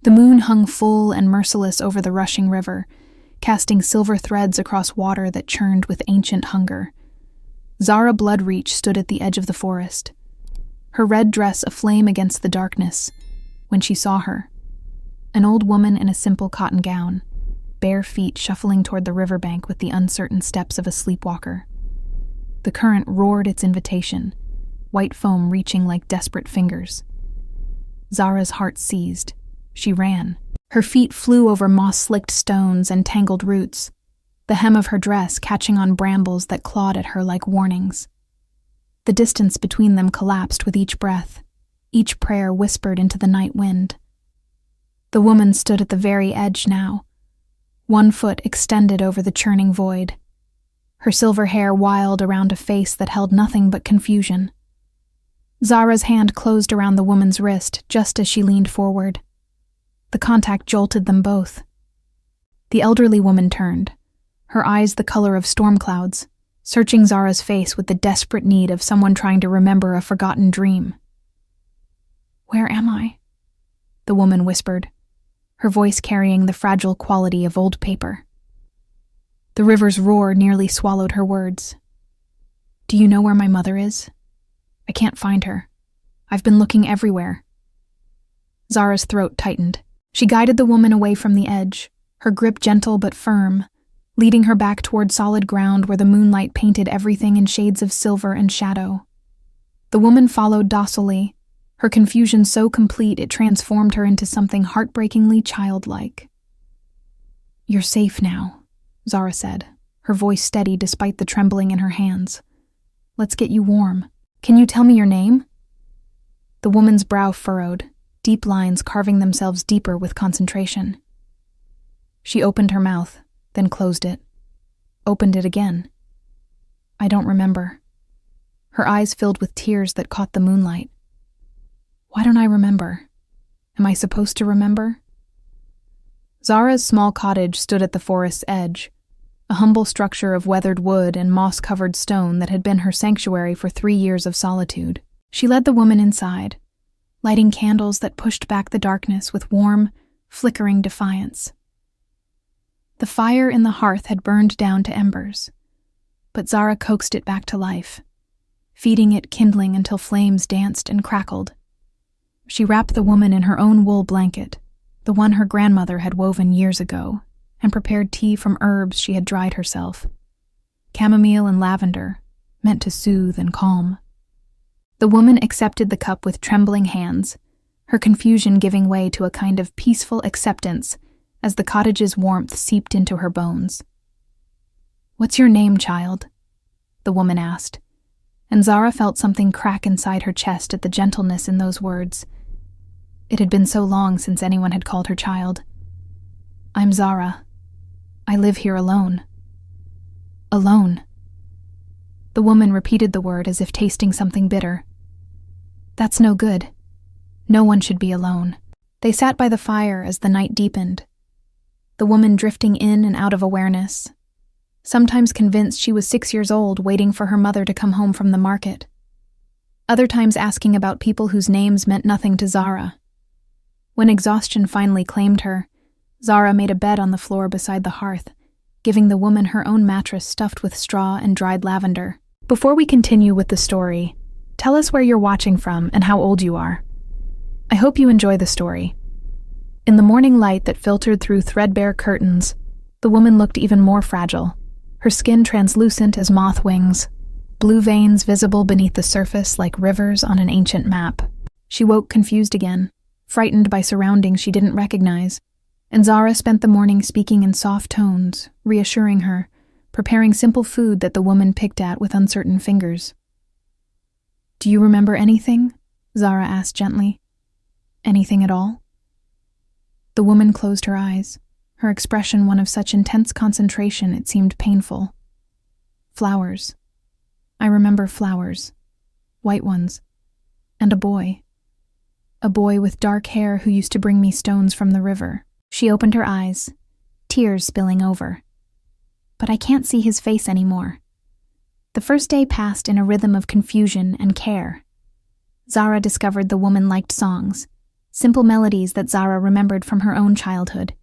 The moon hung full and merciless over the rushing river, casting silver threads across water that churned with ancient hunger. Zara Bloodreach stood at the edge of the forest, her red dress aflame against the darkness, when she saw her. An old woman in a simple cotton gown, bare feet shuffling toward the riverbank with the uncertain steps of a sleepwalker. The current roared its invitation, white foam reaching like desperate fingers. Zara's heart seized. She ran. Her feet flew over moss-slicked stones and tangled roots, the hem of her dress catching on brambles that clawed at her like warnings. The distance between them collapsed with each breath, each prayer whispered into the night wind. The woman stood at the very edge now, one foot extended over the churning void, her silver hair wild around a face that held nothing but confusion. Zara's hand closed around the woman's wrist just as she leaned forward. The contact jolted them both. The elderly woman turned, her eyes the color of storm clouds, searching Zara's face with the desperate need of someone trying to remember a forgotten dream. "Where am I?" the woman whispered, her voice carrying the fragile quality of old paper. The river's roar nearly swallowed her words. "Do you know where my mother is? I can't find her. I've been looking everywhere." Zara's throat tightened. She guided the woman away from the edge, her grip gentle but firm, leading her back toward solid ground where the moonlight painted everything in shades of silver and shadow. The woman followed docilely, her confusion so complete it transformed her into something heartbreakingly childlike. "You're safe now," Zara said, her voice steady despite the trembling in her hands. "Let's get you warm. Can you tell me your name?" The woman's brow furrowed, deep lines carving themselves deeper with concentration. She opened her mouth, then closed it. Opened it again. "I don't remember." Her eyes filled with tears that caught the moonlight. "Why don't I remember? Am I supposed to remember?" Zara's small cottage stood at the forest's edge, a humble structure of weathered wood and moss-covered stone that had been her sanctuary for 3 years of solitude. She led the woman inside, lighting candles that pushed back the darkness with warm, flickering defiance. The fire in the hearth had burned down to embers, but Zara coaxed it back to life, feeding it kindling until flames danced and crackled. She wrapped the woman in her own wool blanket, the one her grandmother had woven years ago, and prepared tea from herbs she had dried herself. Chamomile and lavender, meant to soothe and calm. The woman accepted the cup with trembling hands, her confusion giving way to a kind of peaceful acceptance as the cottage's warmth seeped into her bones. "What's your name, child?" the woman asked, and Zara felt something crack inside her chest at the gentleness in those words. It had been so long since anyone had called her child. "I'm Zara. I live here alone." "Alone." The woman repeated the word as if tasting something bitter. "That's no good. No one should be alone." They sat by the fire as the night deepened, the woman drifting in and out of awareness, sometimes convinced she was 6 years old waiting for her mother to come home from the market, other times asking about people whose names meant nothing to Zara. When exhaustion finally claimed her, Zara made a bed on the floor beside the hearth, giving the woman her own mattress stuffed with straw and dried lavender. Before we continue with the story, tell us where you're watching from and how old you are. I hope you enjoy the story. In the morning light that filtered through threadbare curtains, the woman looked even more fragile, her skin translucent as moth wings, blue veins visible beneath the surface like rivers on an ancient map. She woke confused again, frightened by surroundings she didn't recognize, and Zara spent the morning speaking in soft tones, reassuring her, preparing simple food that the woman picked at with uncertain fingers. "Do you remember anything?" Zara asked gently. "Anything at all?" The woman closed her eyes, her expression one of such intense concentration it seemed painful. "Flowers. I remember flowers. White ones. And a boy. A boy with dark hair who used to bring me stones from the river." She opened her eyes, tears spilling over. "But I can't see his face anymore." The first day passed in a rhythm of confusion and care. Zara discovered the woman liked songs, simple melodies that Zara remembered from her own childhood.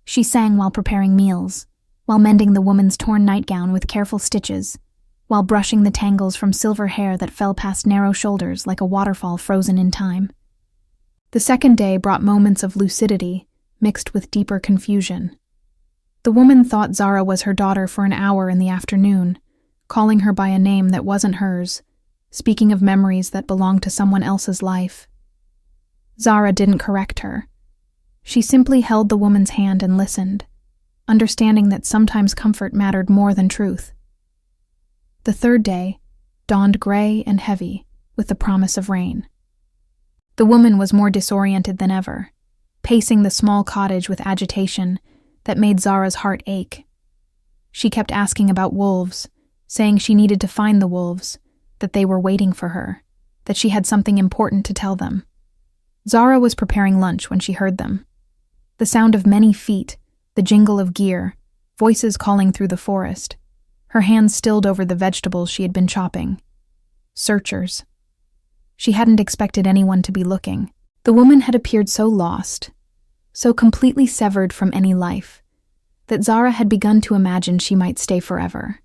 She sang while preparing meals, while mending the woman's torn nightgown with careful stitches, while brushing the tangles from silver hair that fell past narrow shoulders like a waterfall frozen in time. The second day brought moments of lucidity mixed with deeper confusion. The woman thought Zara was her daughter for an hour in the afternoon, calling her by a name that wasn't hers, speaking of memories that belonged to someone else's life. Zara didn't correct her. She simply held the woman's hand and listened, understanding that sometimes comfort mattered more than truth. The third day dawned gray and heavy, with the promise of rain. The woman was more disoriented than ever, pacing the small cottage with agitation that made Zara's heart ache. She kept asking about wolves, saying she needed to find the wolves, that they were waiting for her, that she had something important to tell them. Zara was preparing lunch when she heard them. The sound of many feet, the jingle of gear, voices calling through the forest. Her hands stilled over the vegetables she had been chopping. Searchers. She hadn't expected anyone to be looking. The woman had appeared so lost, so completely severed from any life, that Zara had begun to imagine she might stay forever.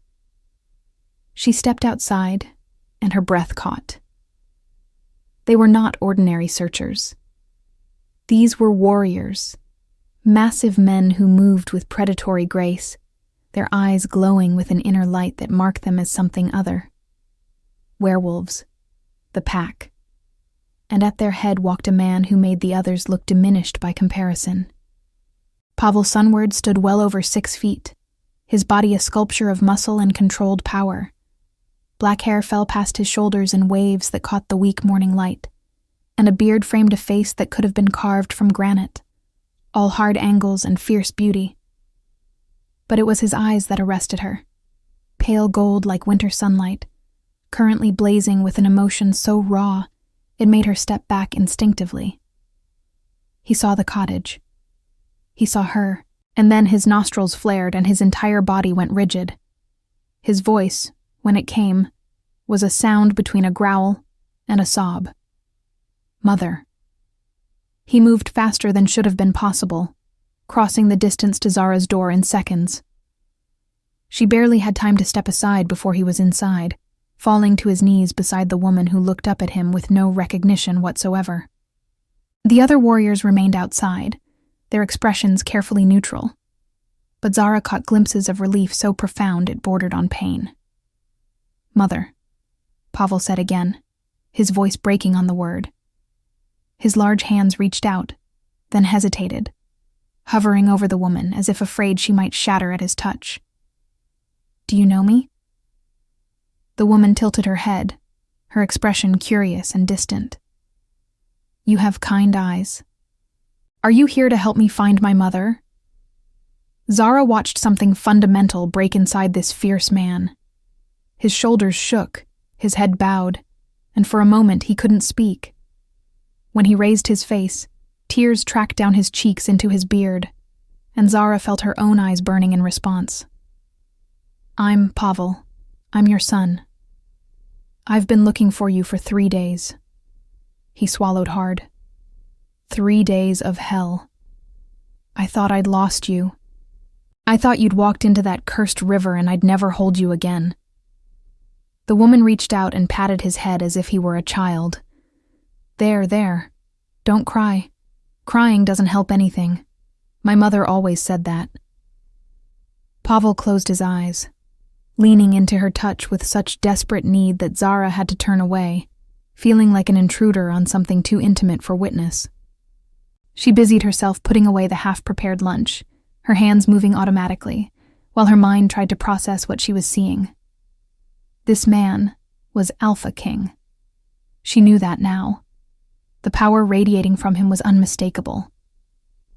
She stepped outside, and her breath caught. They were not ordinary searchers. These were warriors, massive men who moved with predatory grace, their eyes glowing with an inner light that marked them as something other. Werewolves, the pack. And at their head walked a man who made the others look diminished by comparison. Pavel Sunward stood well over 6 feet, his body a sculpture of muscle and controlled power. Black hair fell past his shoulders in waves that caught the weak morning light, and a beard framed a face that could have been carved from granite, all hard angles and fierce beauty. But it was his eyes that arrested her, pale gold like winter sunlight, currently blazing with an emotion so raw it made her step back instinctively. He saw the cottage. He saw her, and then his nostrils flared and his entire body went rigid. His voice, when it came, was a sound between a growl and a sob. Mother. He moved faster than should have been possible, crossing the distance to Zara's door in seconds. She barely had time to step aside before he was inside, falling to his knees beside the woman who looked up at him with no recognition whatsoever. The other warriors remained outside, their expressions carefully neutral, but Zara caught glimpses of relief so profound it bordered on pain. Mother, Pavel said again, his voice breaking on the word. His large hands reached out, then hesitated, hovering over the woman as if afraid she might shatter at his touch. Do you know me? The woman tilted her head, her expression curious and distant. You have kind eyes. Are you here to help me find my mother? Zara watched something fundamental break inside this fierce man. His shoulders shook, his head bowed, and for a moment he couldn't speak. When he raised his face, tears tracked down his cheeks into his beard, and Zara felt her own eyes burning in response. I'm Pavel. I'm your son. I've been looking for you for 3 days. He swallowed hard. 3 days of hell. I thought I'd lost you. I thought you'd walked into that cursed river and I'd never hold you again. The woman reached out and patted his head as if he were a child. There. Don't cry. Crying doesn't help anything. My mother always said that. Pavel closed his eyes, leaning into her touch with such desperate need that Zara had to turn away, feeling like an intruder on something too intimate for witness. She busied herself putting away the half-prepared lunch, her hands moving automatically, while her mind tried to process what she was seeing. This man was Alpha King. She knew that now. The power radiating from him was unmistakable.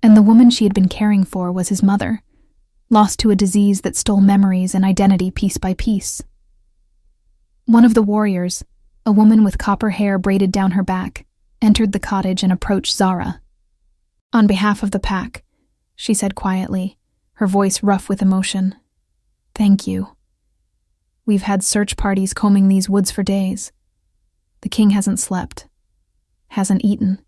And the woman she had been caring for was his mother, lost to a disease that stole memories and identity piece by piece. One of the warriors, a woman with copper hair braided down her back, entered the cottage and approached Zara. On behalf of the pack, she said quietly, her voice rough with emotion. Thank you. We've had search parties combing these woods for days. The king hasn't slept, hasn't eaten.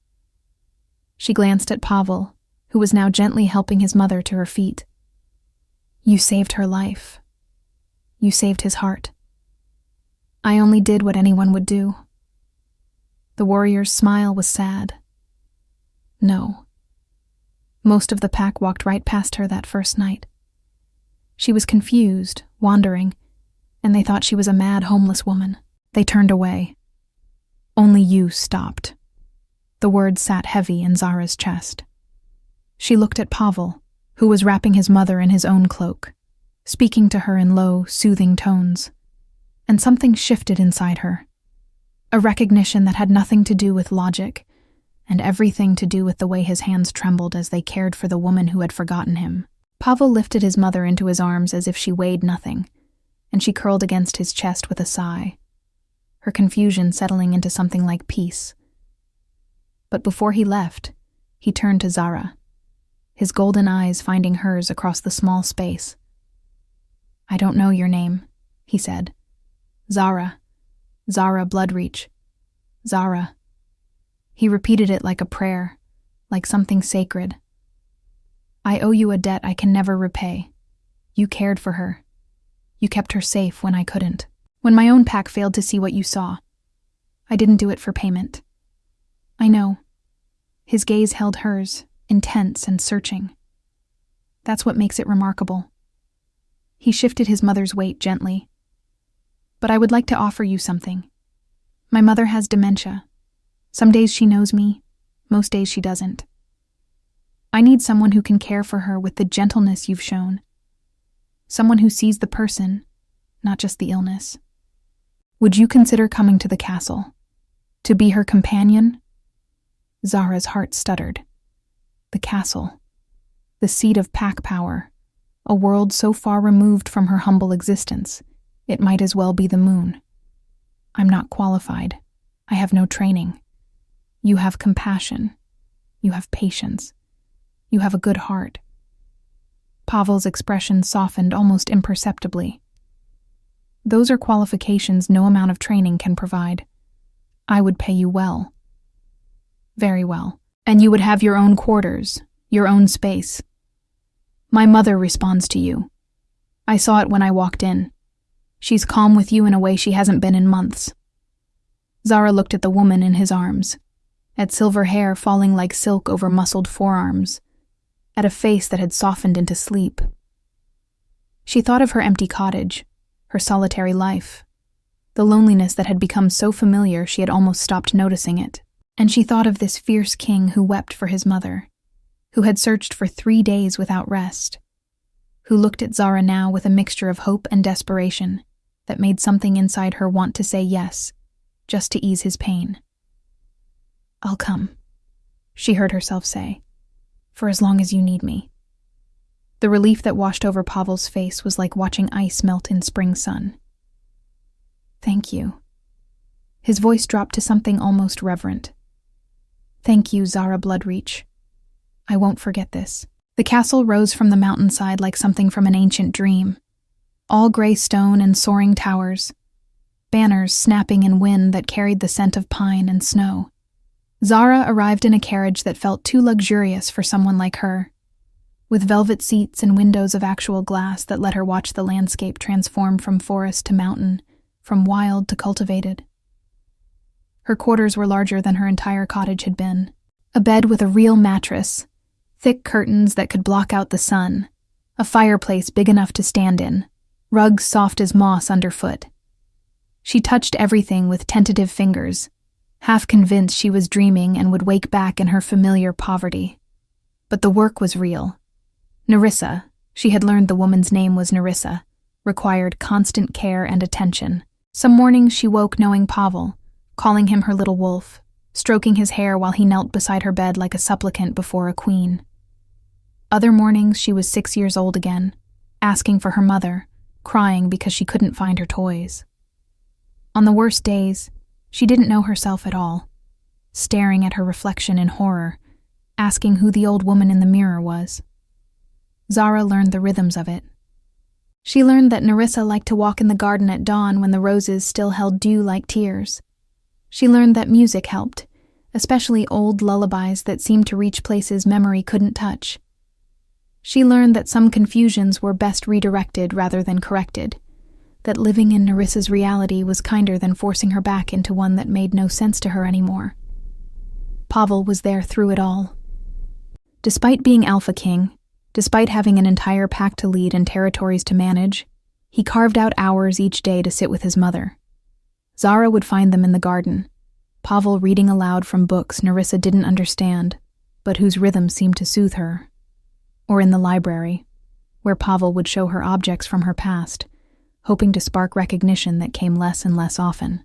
She glanced at Pavel, who was now gently helping his mother to her feet. You saved her life. You saved his heart. I only did what anyone would do. The warrior's smile was sad. No. Most of the pack walked right past her that first night. She was confused, wandering, and they thought she was a mad homeless woman. They turned away. Only you stopped. The words sat heavy in Zara's chest. She looked at Pavel, who was wrapping his mother in his own cloak, speaking to her in low, soothing tones. And something shifted inside her. A recognition that had nothing to do with logic, and everything to do with the way his hands trembled as they cared for the woman who had forgotten him. Pavel lifted his mother into his arms as if she weighed nothing, and she curled against his chest with a sigh, her confusion settling into something like peace. But before he left, he turned to Zara, his golden eyes finding hers across the small space. I don't know your name, he said. Zara. Zara Bloodreach. Zara. He repeated it like a prayer, like something sacred. I owe you a debt I can never repay. You cared for her. You kept her safe when I couldn't. When my own pack failed to see what you saw. I didn't do it for payment. I know. His gaze held hers, intense and searching. That's what makes it remarkable. He shifted his mother's weight gently. But I would like to offer you something. My mother has dementia. Some days she knows me, most days she doesn't. I need someone who can care for her with the gentleness you've shown. Someone who sees the person, not just the illness. Would you consider coming to the castle? To be her companion? Zara's heart stuttered. The castle. The seat of pack power. A world so far removed from her humble existence, it might as well be the moon. I'm not qualified. I have no training. You have compassion. You have patience. You have a good heart. Pavel's expression softened almost imperceptibly. Those are qualifications no amount of training can provide. I would pay you well. Very well. And you would have your own quarters, your own space. My mother responds to you. I saw it when I walked in. She's calm with you in a way she hasn't been in months. Zara looked at the woman in his arms, at silver hair falling like silk over muscled forearms, at a face that had softened into sleep. She thought of her empty cottage, her solitary life, the loneliness that had become so familiar she had almost stopped noticing it. And she thought of this fierce king who wept for his mother, who had searched for 3 days without rest, who looked at Zara now with a mixture of hope and desperation that made something inside her want to say yes, just to ease his pain. I'll come, she heard herself say, for as long as you need me. The relief that washed over Pavel's face was like watching ice melt in spring sun. Thank you. His voice dropped to something almost reverent. Thank you, Zara Bloodreach. I won't forget this. The castle rose from the mountainside like something from an ancient dream. All gray stone and soaring towers. Banners snapping in wind that carried the scent of pine and snow. Zara arrived in a carriage that felt too luxurious for someone like her, with velvet seats and windows of actual glass that let her watch the landscape transform from forest to mountain, from wild to cultivated. Her quarters were larger than her entire cottage had been. A bed with a real mattress, thick curtains that could block out the sun, a fireplace big enough to stand in, rugs soft as moss underfoot. She touched everything with tentative fingers, half convinced she was dreaming and would wake back in her familiar poverty. But the work was real. Narissa, she had learned the woman's name was Narissa, required constant care and attention. Some mornings she woke knowing Pavel, calling him her little wolf, stroking his hair while he knelt beside her bed like a supplicant before a queen. Other mornings she was 6 years old again, asking for her mother, crying because she couldn't find her toys. On the worst days, she didn't know herself at all, staring at her reflection in horror, asking who the old woman in the mirror was. Zara learned the rhythms of it. She learned that Narissa liked to walk in the garden at dawn when the roses still held dew like tears. She learned that music helped, especially old lullabies that seemed to reach places memory couldn't touch. She learned that some confusions were best redirected rather than corrected, that living in Narissa's reality was kinder than forcing her back into one that made no sense to her anymore. Pavel was there through it all. Despite being Alpha King, despite having an entire pack to lead and territories to manage, he carved out hours each day to sit with his mother. Zara would find them in the garden, Pavel reading aloud from books Narissa didn't understand, but whose rhythm seemed to soothe her. Or in the library, where Pavel would show her objects from her past, hoping to spark recognition that came less and less often.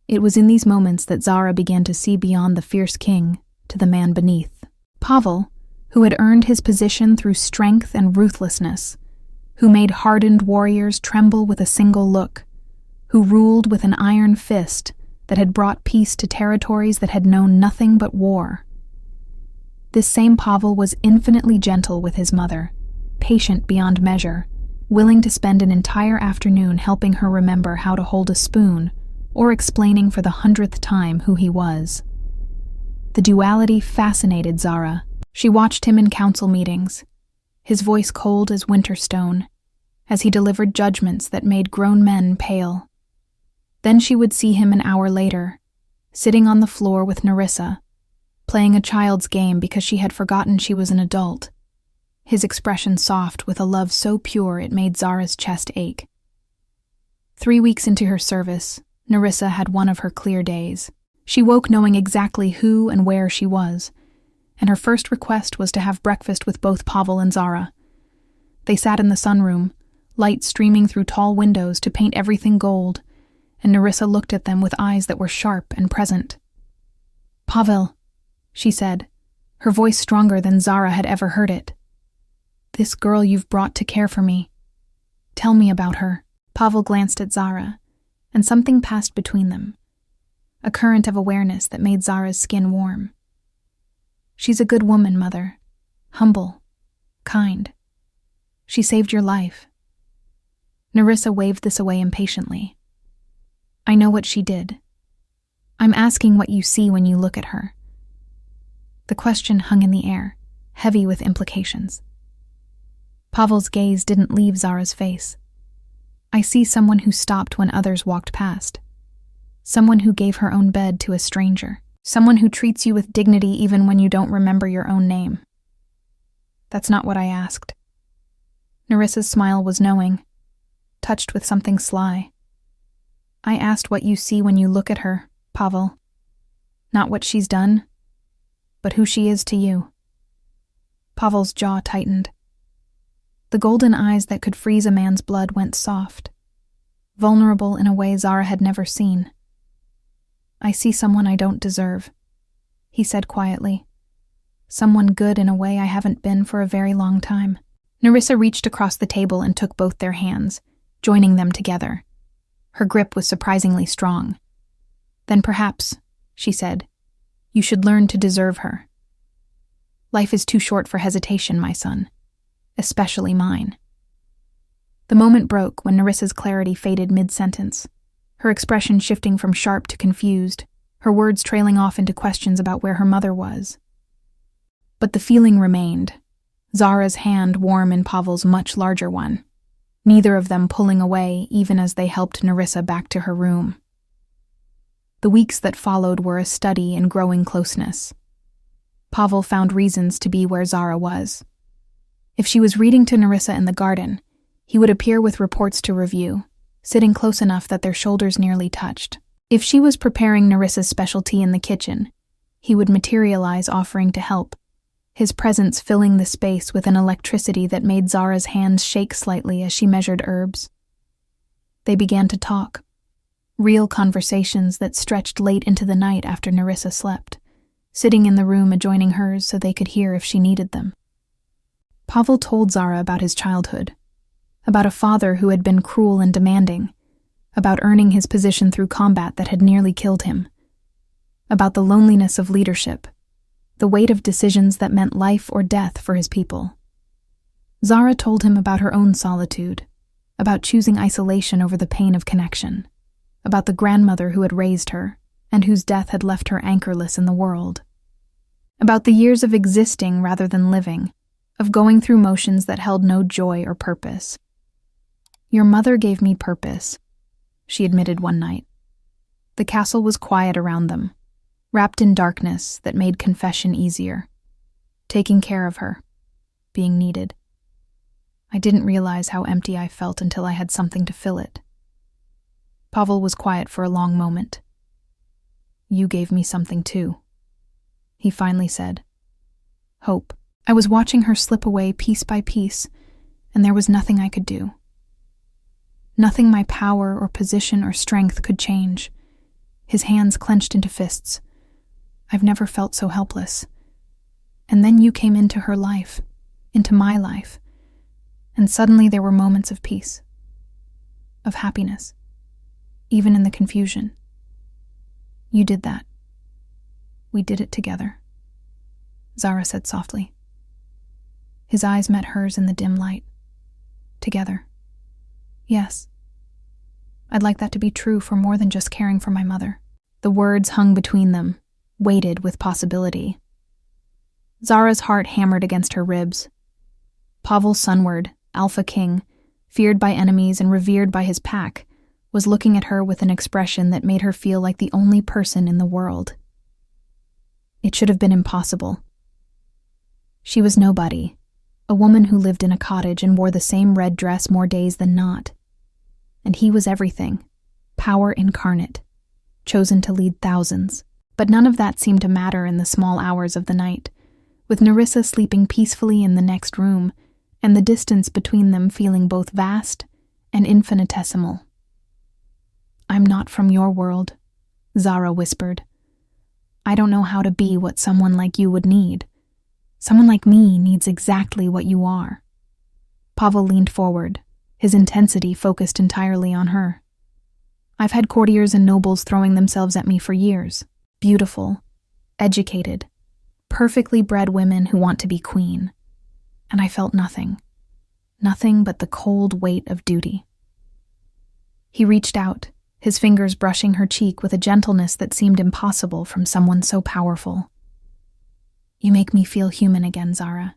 It was in these moments that Zara began to see beyond the fierce king to the man beneath. Pavel, who had earned his position through strength and ruthlessness, who made hardened warriors tremble with a single look, who ruled with an iron fist that had brought peace to territories that had known nothing but war. This same Pavel was infinitely gentle with his mother, patient beyond measure, willing to spend an entire afternoon helping her remember how to hold a spoon or explaining for the 100th time who he was. The duality fascinated Zara. She watched him in council meetings, his voice cold as winter stone, as he delivered judgments that made grown men pale. Then she would see him an hour later, sitting on the floor with Narissa, playing a child's game because she had forgotten she was an adult, his expression soft with a love so pure it made Zara's chest ache. 3 weeks into her service, Narissa had one of her clear days. She woke knowing exactly who and where she was, and her first request was to have breakfast with both Pavel and Zara. They sat in the sunroom, light streaming through tall windows to paint everything gold, and Narissa looked at them with eyes that were sharp and present. "Pavel," she said, her voice stronger than Zara had ever heard it. "This girl you've brought to care for me. Tell me about her." Pavel glanced at Zara, and something passed between them, a current of awareness that made Zara's skin warm. "She's a good woman, Mother. Humble. Kind. She saved your life." Narissa waved this away impatiently. "I know what she did. I'm asking what you see when you look at her." The question hung in the air, heavy with implications. Pavel's gaze didn't leave Zara's face. "I see someone who stopped when others walked past. Someone who gave her own bed to a stranger. Someone who treats you with dignity even when you don't remember your own name." "That's not what I asked." Narissa's smile was knowing, touched with something sly. "I asked what you see when you look at her, Pavel. Not what she's done, but who she is to you." Pavel's jaw tightened. The golden eyes that could freeze a man's blood went soft, vulnerable in a way Zara had never seen. "I see someone I don't deserve," he said quietly. "Someone good in a way I haven't been for a very long time." Narissa reached across the table and took both their hands, joining them together. Her grip was surprisingly strong. "Then perhaps," she said, "you should learn to deserve her. Life is too short for hesitation, my son. Especially mine." The moment broke when Narissa's clarity faded mid-sentence, her expression shifting from sharp to confused, her words trailing off into questions about where her mother was. But the feeling remained, Zara's hand warm in Pavel's much larger one, neither of them pulling away even as they helped Narissa back to her room. The weeks that followed were a study in growing closeness. Pavel found reasons to be where Zara was. If she was reading to Narissa in the garden, he would appear with reports to review, sitting close enough that their shoulders nearly touched. If she was preparing Narissa's specialty in the kitchen, he would materialize offering to help, his presence filling the space with an electricity that made Zara's hands shake slightly as she measured herbs. They began to talk, real conversations that stretched late into the night after Narissa slept, sitting in the room adjoining hers so they could hear if she needed them. Pavel told Zara about his childhood, about a father who had been cruel and demanding, about earning his position through combat that had nearly killed him, about the loneliness of leadership, the weight of decisions that meant life or death for his people. Zara told him about her own solitude, about choosing isolation over the pain of connection, about the grandmother who had raised her, and whose death had left her anchorless in the world. About the years of existing rather than living, of going through motions that held no joy or purpose. "Your mother gave me purpose," she admitted one night. The castle was quiet around them, wrapped in darkness that made confession easier. Taking care of her, being needed. I didn't realize how empty I felt until I had something to fill it. Pavel was quiet for a long moment. "You gave me something too," he finally said. "Hope." I was watching her slip away piece by piece, and there was nothing I could do. Nothing my power or position or strength could change. His hands clenched into fists. I've never felt so helpless. And then you came into her life, into my life, and suddenly there were moments of peace, of happiness, even in the confusion. You did that. We did it together," Zara said softly. His eyes met hers in the dim light. "Together. Yes. I'd like that to be true for more than just caring for my mother." The words hung between them, weighted with possibility. Zara's heart hammered against her ribs. Pavel Sunward, Alpha King, feared by enemies and revered by his pack, was looking at her with an expression that made her feel like the only person in the world. It should have been impossible. She was nobody, a woman who lived in a cottage and wore the same red dress more days than not. And he was everything, power incarnate, chosen to lead thousands. But none of that seemed to matter in the small hours of the night, with Narissa sleeping peacefully in the next room, and the distance between them feeling both vast and infinitesimal. "I'm not from your world," Zara whispered. "I don't know how to be what someone like you would need. Someone like me needs exactly what you are." Pavel leaned forward, his intensity focused entirely on her. "I've had courtiers and nobles throwing themselves at me for years. Beautiful, educated, perfectly bred women who want to be queen. And I felt nothing. Nothing but the cold weight of duty." He reached out, his fingers brushing her cheek with a gentleness that seemed impossible from someone so powerful. "You make me feel human again, Zara.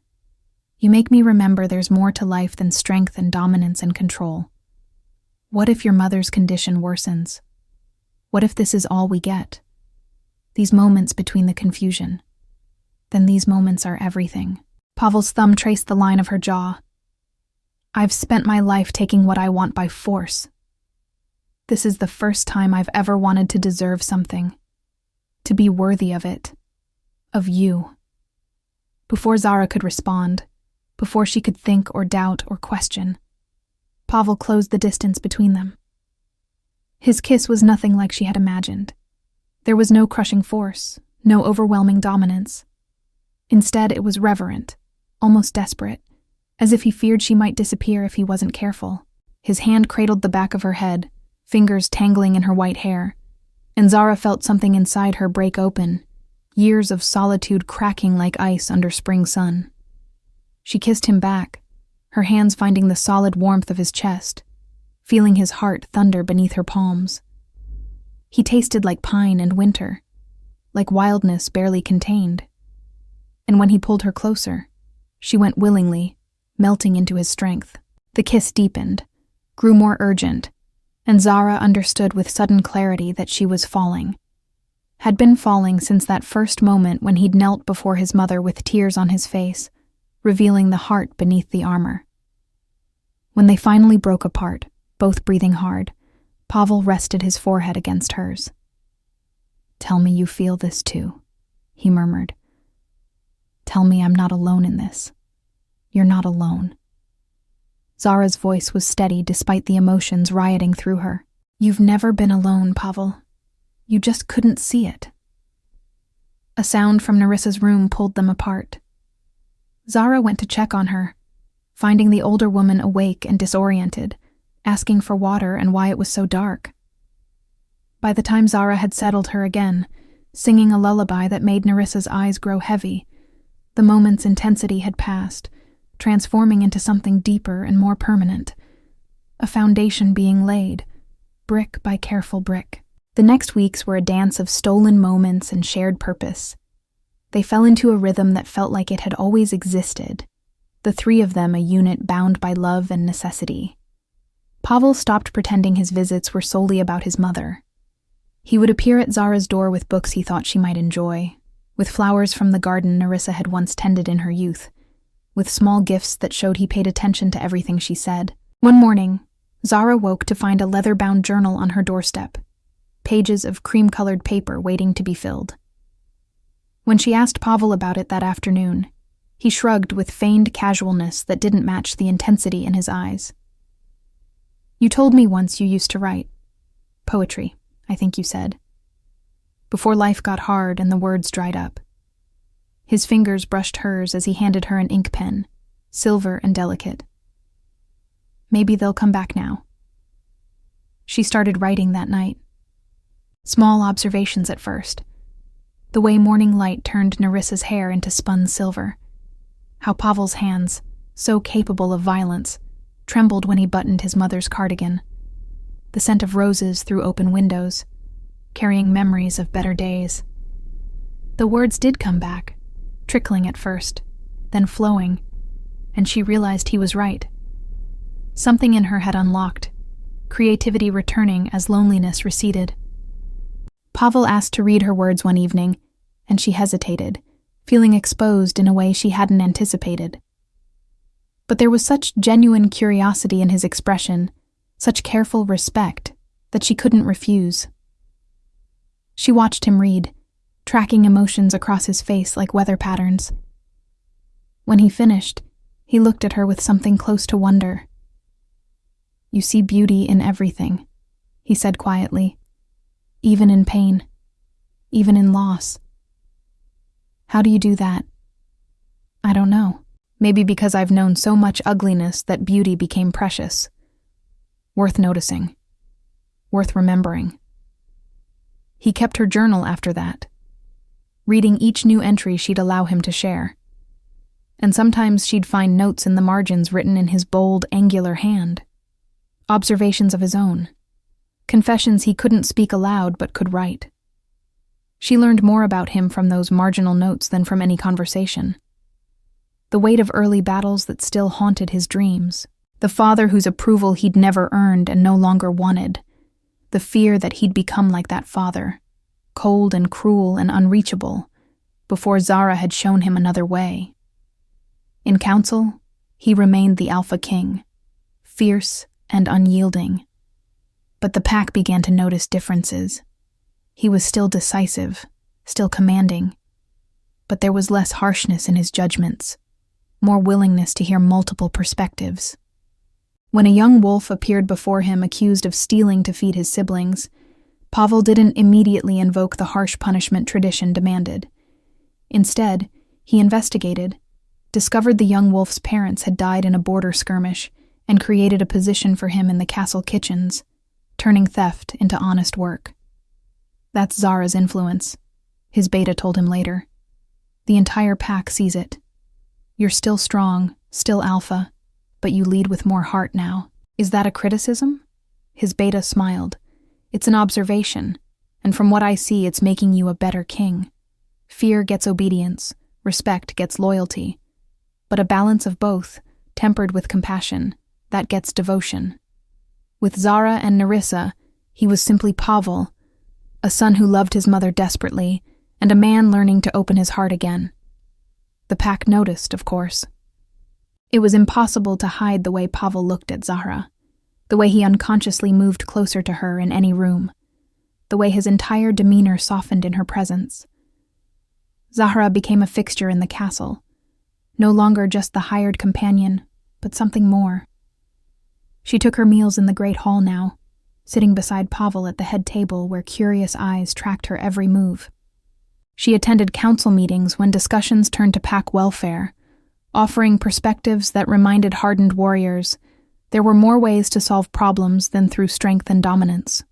You make me remember there's more to life than strength and dominance and control. What if your mother's condition worsens? What if this is all we get? These moments between the confusion. Then these moments are everything." Pavel's thumb traced the line of her jaw. "I've spent my life taking what I want by force. This is the first time I've ever wanted to deserve something, to be worthy of it, of you." Before Zara could respond, before she could think or doubt or question, Pavel closed the distance between them. His kiss was nothing like she had imagined. There was no crushing force, no overwhelming dominance. Instead, it was reverent, almost desperate, as if he feared she might disappear if he wasn't careful. His hand cradled the back of her head, fingers tangling in her white hair, and Zara felt something inside her break open, years of solitude cracking like ice under spring sun. She kissed him back, her hands finding the solid warmth of his chest, feeling his heart thunder beneath her palms. He tasted like pine and winter, like wildness barely contained. And when he pulled her closer, she went willingly, melting into his strength. The kiss deepened, grew more urgent, and Zara understood with sudden clarity that she was falling. Had been falling since that first moment when he'd knelt before his mother with tears on his face, revealing the heart beneath the armor. When they finally broke apart, both breathing hard, Pavel rested his forehead against hers. "Tell me you feel this too," he murmured. "Tell me I'm not alone in this. You're not alone." Zara's voice was steady despite the emotions rioting through her. "You've never been alone, Pavel. You just couldn't see it." A sound from Narissa's room pulled them apart. Zara went to check on her, finding the older woman awake and disoriented, asking for water and why it was so dark. By the time Zara had settled her again, singing a lullaby that made Narissa's eyes grow heavy, the moment's intensity had passed, transforming into something deeper and more permanent, a foundation being laid, brick by careful brick. The next weeks were a dance of stolen moments and shared purpose. They fell into a rhythm that felt like it had always existed, the three of them a unit bound by love and necessity. Pavel stopped pretending his visits were solely about his mother. He would appear at Zara's door with books he thought she might enjoy, with flowers from the garden Nerissa had once tended in her youth, with small gifts that showed he paid attention to everything she said. One morning, Zara woke to find a leather-bound journal on her doorstep, pages of cream-colored paper waiting to be filled. When she asked Pavel about it that afternoon, he shrugged with feigned casualness that didn't match the intensity in his eyes. "You told me once you used to write. Poetry, I think you said. Before life got hard and the words dried up." His fingers brushed hers as he handed her an ink pen, silver and delicate. "Maybe they'll come back now." She started writing that night. Small observations at first. The way morning light turned Nerissa's hair into spun silver. How Pavel's hands, so capable of violence, trembled when he buttoned his mother's cardigan. The scent of roses through open windows, carrying memories of better days. The words did come back, trickling at first, then flowing, and she realized he was right. Something in her had unlocked, creativity returning as loneliness receded. Pavel asked to read her words one evening, and she hesitated, feeling exposed in a way she hadn't anticipated. But there was such genuine curiosity in his expression, such careful respect, that she couldn't refuse. She watched him read, tracking emotions across his face like weather patterns. When he finished, he looked at her with something close to wonder. "You see beauty in everything," he said quietly. "Even in pain, even in loss. How do you do that?" "I don't know. Maybe because I've known so much ugliness that beauty became precious. Worth noticing. Worth remembering." He kept her journal after that, reading each new entry she'd allow him to share. And sometimes she'd find notes in the margins written in his bold, angular hand. Observations of his own. Confessions he couldn't speak aloud but could write. She learned more about him from those marginal notes than from any conversation. The weight of early battles that still haunted his dreams. The father whose approval he'd never earned and no longer wanted. The fear that he'd become like that father, cold and cruel and unreachable, before Zara had shown him another way. In council, he remained the alpha king, fierce and unyielding. But the pack began to notice differences. He was still decisive, still commanding, but there was less harshness in his judgments, more willingness to hear multiple perspectives. When a young wolf appeared before him accused of stealing to feed his siblings, Pavel didn't immediately invoke the harsh punishment tradition demanded. Instead, he investigated, discovered the young wolf's parents had died in a border skirmish, and created a position for him in the castle kitchens, turning theft into honest work. "That's Zara's influence," his beta told him later. "The entire pack sees it. You're still strong, still alpha, but you lead with more heart now." "Is that a criticism?" His beta smiled. "It's an observation, and from what I see, it's making you a better king. Fear gets obedience, respect gets loyalty, but a balance of both, tempered with compassion, that gets devotion." With Zara and Nerissa, he was simply Pavel, a son who loved his mother desperately, and a man learning to open his heart again. The pack noticed, of course. It was impossible to hide the way Pavel looked at Zara, the way he unconsciously moved closer to her in any room, the way his entire demeanor softened in her presence. Zahra became a fixture in the castle, no longer just the hired companion, but something more. She took her meals in the great hall now, sitting beside Pavel at the head table where curious eyes tracked her every move. She attended council meetings when discussions turned to pack welfare, offering perspectives that reminded hardened warriors there were more ways to solve problems than through strength and dominance.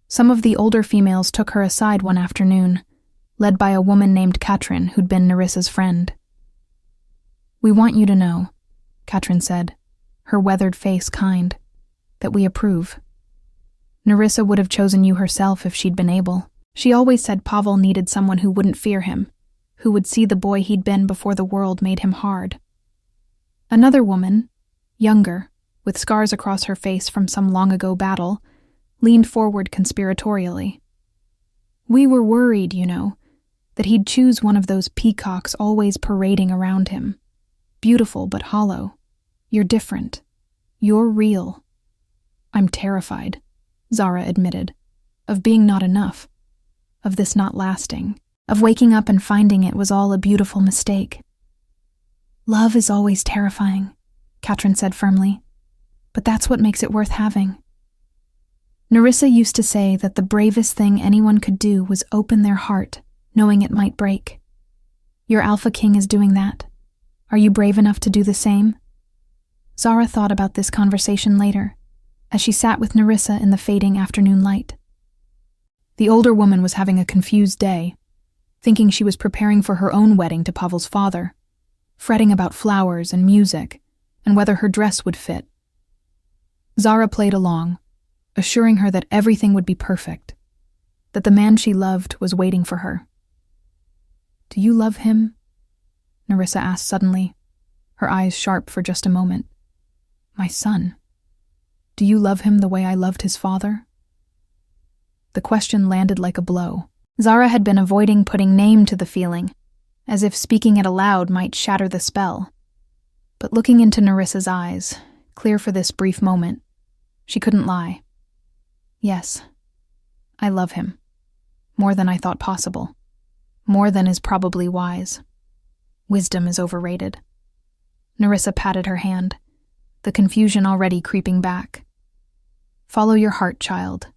Some of the older females took her aside one afternoon, led by a woman named Katrin who'd been Nerissa's friend. "We want you to know," Katrin said, her weathered face kind, "that we approve. Narissa would have chosen you herself if she'd been able. She always said Pavel needed someone who wouldn't fear him, who would see the boy he'd been before the world made him hard. Another woman, younger, with scars across her face from some long-ago battle, leaned forward conspiratorially. We were worried, that he'd choose one of those peacocks always parading around him. Beautiful but hollow. You're different. You're real. I'm terrified, Zara admitted, of being not enough, of this not lasting, of waking up and finding it was all a beautiful mistake. Love is always terrifying, Katrin said firmly, but that's what makes it worth having. Narissa used to say that the bravest thing anyone could do was open their heart, knowing it might break. Your Alpha King is doing that. Are you brave enough to do the same? Zara thought about this conversation later, as she sat with Narissa in the fading afternoon light. The older woman was having a confused day, thinking she was preparing for her own wedding to Pavel's father, fretting about flowers and music, and whether her dress would fit. Zara played along, assuring her that everything would be perfect, that the man she loved was waiting for her. Do you love him? Narissa asked suddenly, her eyes sharp for just a moment. My son. Do you love him the way I loved his father? The question landed like a blow. Zara had been avoiding putting name to the feeling, as if speaking it aloud might shatter the spell. But looking into Narissa's eyes, clear for this brief moment, she couldn't lie. Yes, I love him. More than I thought possible. More than is probably wise. Wisdom is overrated. Narissa patted her hand, the confusion already creeping back. Follow your heart, child.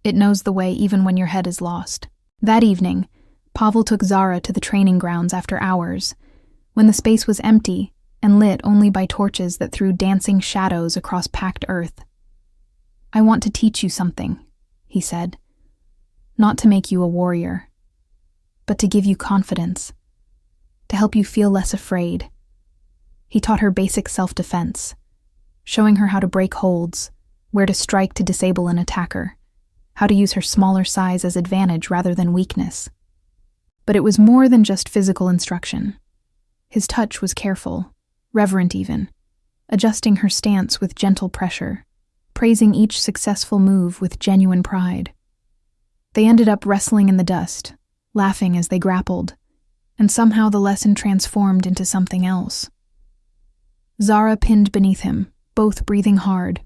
It knows the way even when your head is lost. That evening, Pavel took Zara to the training grounds after hours, when the space was empty and lit only by torches that threw dancing shadows across packed earth. I want to teach you something, he said. Not to make you a warrior, but to give you confidence, to help you feel less afraid. He taught her basic self-defense, showing her how to break holds, where to strike to disable an attacker, how to use her smaller size as advantage rather than weakness. But it was more than just physical instruction. His touch was careful, reverent even, adjusting her stance with gentle pressure, praising each successful move with genuine pride. They ended up wrestling in the dust, laughing as they grappled, and somehow the lesson transformed into something else. Zara pinned beneath him, both breathing hard,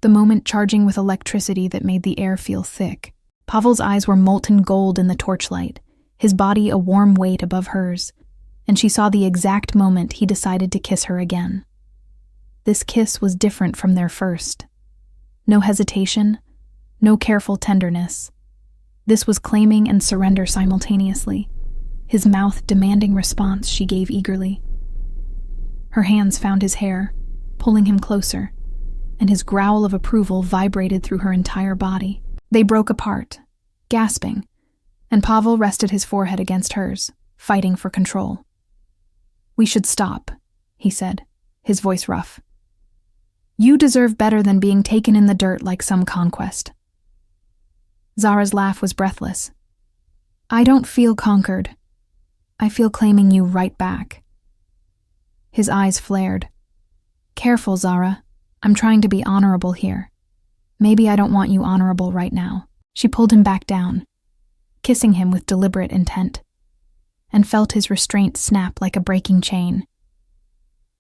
the moment charging with electricity that made the air feel thick. Pavel's eyes were molten gold in the torchlight, his body a warm weight above hers, and she saw the exact moment he decided to kiss her again. This kiss was different from their first. No hesitation, no careful tenderness. This was claiming and surrender simultaneously, his mouth demanding response she gave eagerly. Her hands found his hair, pulling him closer, and his growl of approval vibrated through her entire body. They broke apart, gasping, and Pavel rested his forehead against hers, fighting for control. We should stop, he said, his voice rough. You deserve better than being taken in the dirt like some conquest. Zara's laugh was breathless. I don't feel conquered. I feel claiming you right back. His eyes flared. Careful, Zara. I'm trying to be honorable here. Maybe I don't want you honorable right now. She pulled him back down, kissing him with deliberate intent, and felt his restraint snap like a breaking chain.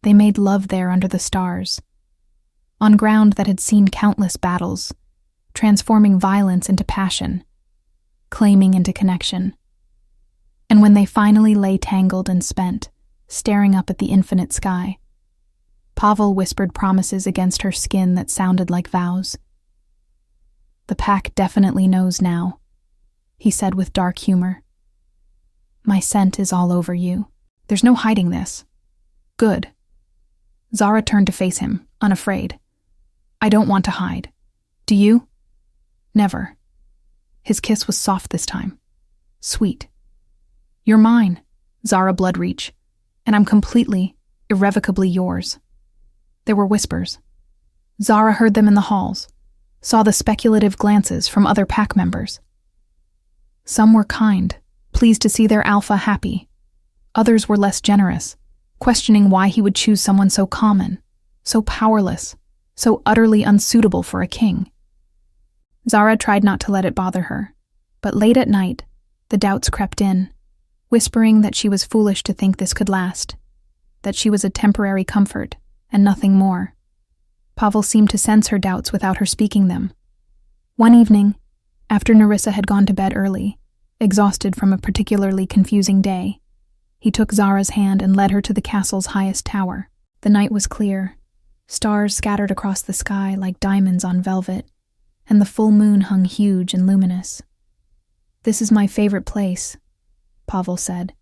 They made love there under the stars, on ground that had seen countless battles, transforming violence into passion, claiming into connection. And when they finally lay tangled and spent, staring up at the infinite sky, Pavel whispered promises against her skin that sounded like vows. The pack definitely knows now, he said with dark humor. My scent is all over you. There's no hiding this. Good. Zara turned to face him, unafraid. I don't want to hide. Do you? Never. His kiss was soft this time. Sweet. You're mine, Zara Bloodreach, and I'm completely, irrevocably yours. There were whispers. Zara heard them in the halls, saw the speculative glances from other pack members. Some were kind, pleased to see their alpha happy. Others were less generous, questioning why he would choose someone so common, so powerless, so utterly unsuitable for a king. Zara tried not to let it bother her, but late at night, the doubts crept in, whispering that she was foolish to think this could last, that she was a temporary comfort and nothing more. Pavel seemed to sense her doubts without her speaking them. One evening, after Narissa had gone to bed early, exhausted from a particularly confusing day, he took Zara's hand and led her to the castle's highest tower. The night was clear, stars scattered across the sky like diamonds on velvet, and the full moon hung huge and luminous. "This is my favorite place," Pavel said,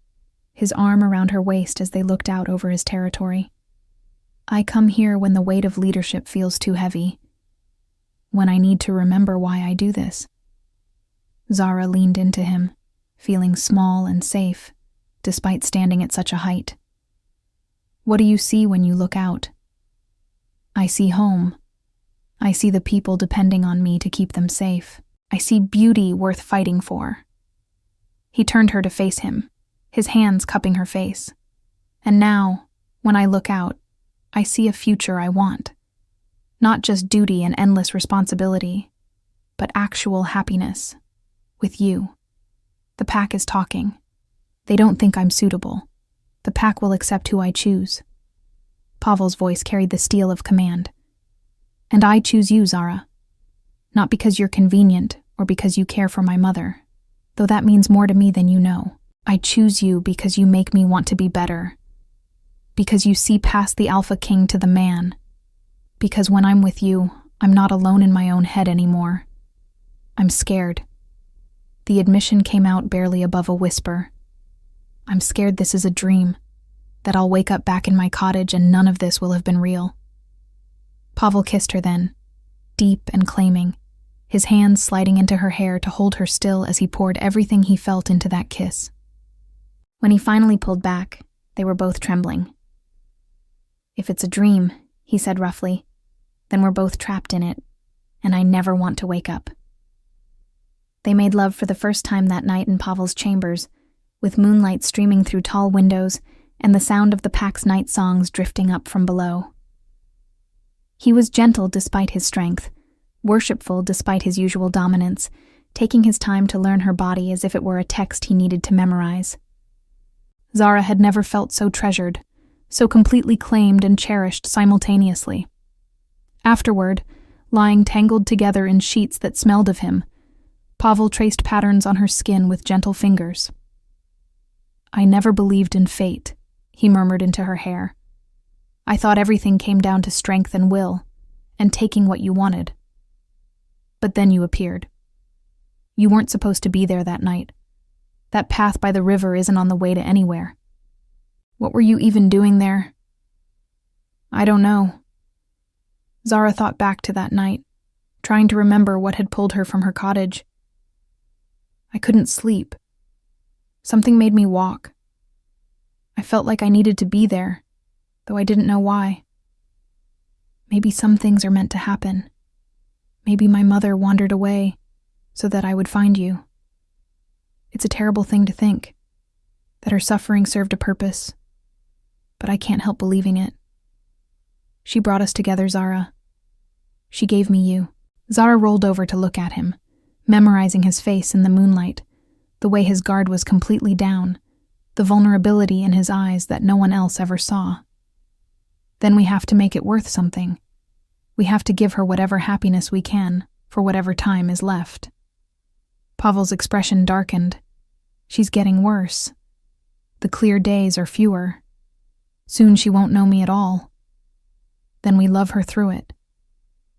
his arm around her waist as they looked out over his territory. "I come here when the weight of leadership feels too heavy, when I need to remember why I do this." Zara leaned into him, feeling small and safe, despite standing at such a height. "What do you see when you look out?" "I see home. I see the people depending on me to keep them safe. I see beauty worth fighting for." He turned her to face him, his hands cupping her face. "And now, when I look out, I see a future I want. Not just duty and endless responsibility, but actual happiness. With you. The pack is talking. They don't think I'm suitable. The pack will accept who I choose." Pavel's voice carried the steel of command. "And I choose you, Zara. Not because you're convenient or because you care for my mother, though that means more to me than you know. I choose you because you make me want to be better. Because you see past the Alpha King to the man. Because when I'm with you, I'm not alone in my own head anymore. I'm scared." The admission came out barely above a whisper. "I'm scared this is a dream, that I'll wake up back in my cottage and none of this will have been real." Pavel kissed her then, deep and claiming, his hands sliding into her hair to hold her still as he poured everything he felt into that kiss. When he finally pulled back, they were both trembling. "If it's a dream," he said roughly, "then we're both trapped in it, and I never want to wake up." They made love for the first time that night in Pavel's chambers, with moonlight streaming through tall windows and the sound of the pack's night songs drifting up from below. He was gentle despite his strength, worshipful despite his usual dominance, taking his time to learn her body as if it were a text he needed to memorize. Zara had never felt so treasured, so completely claimed and cherished simultaneously. Afterward, lying tangled together in sheets that smelled of him, Pavel traced patterns on her skin with gentle fingers. "I never believed in fate," he murmured into her hair. "I thought everything came down to strength and will, and taking what you wanted. But then you appeared. You weren't supposed to be there that night. That path by the river isn't on the way to anywhere. What were you even doing there?" "I don't know." Zara thought back to that night, trying to remember what had pulled her from her cottage. "I couldn't sleep. Something made me walk. I felt like I needed to be there, though I didn't know why. Maybe some things are meant to happen. Maybe my mother wandered away so that I would find you. It's a terrible thing to think, that her suffering served a purpose, but I can't help believing it. She brought us together, Zara. She gave me you." Zara rolled over to look at him, memorizing his face in the moonlight, the way his guard was completely down, the vulnerability in his eyes that no one else ever saw. "Then we have to make it worth something. We have to give her whatever happiness we can, for whatever time is left." Pavel's expression darkened. "She's getting worse. The clear days are fewer. Soon she won't know me at all. Then we love her through it.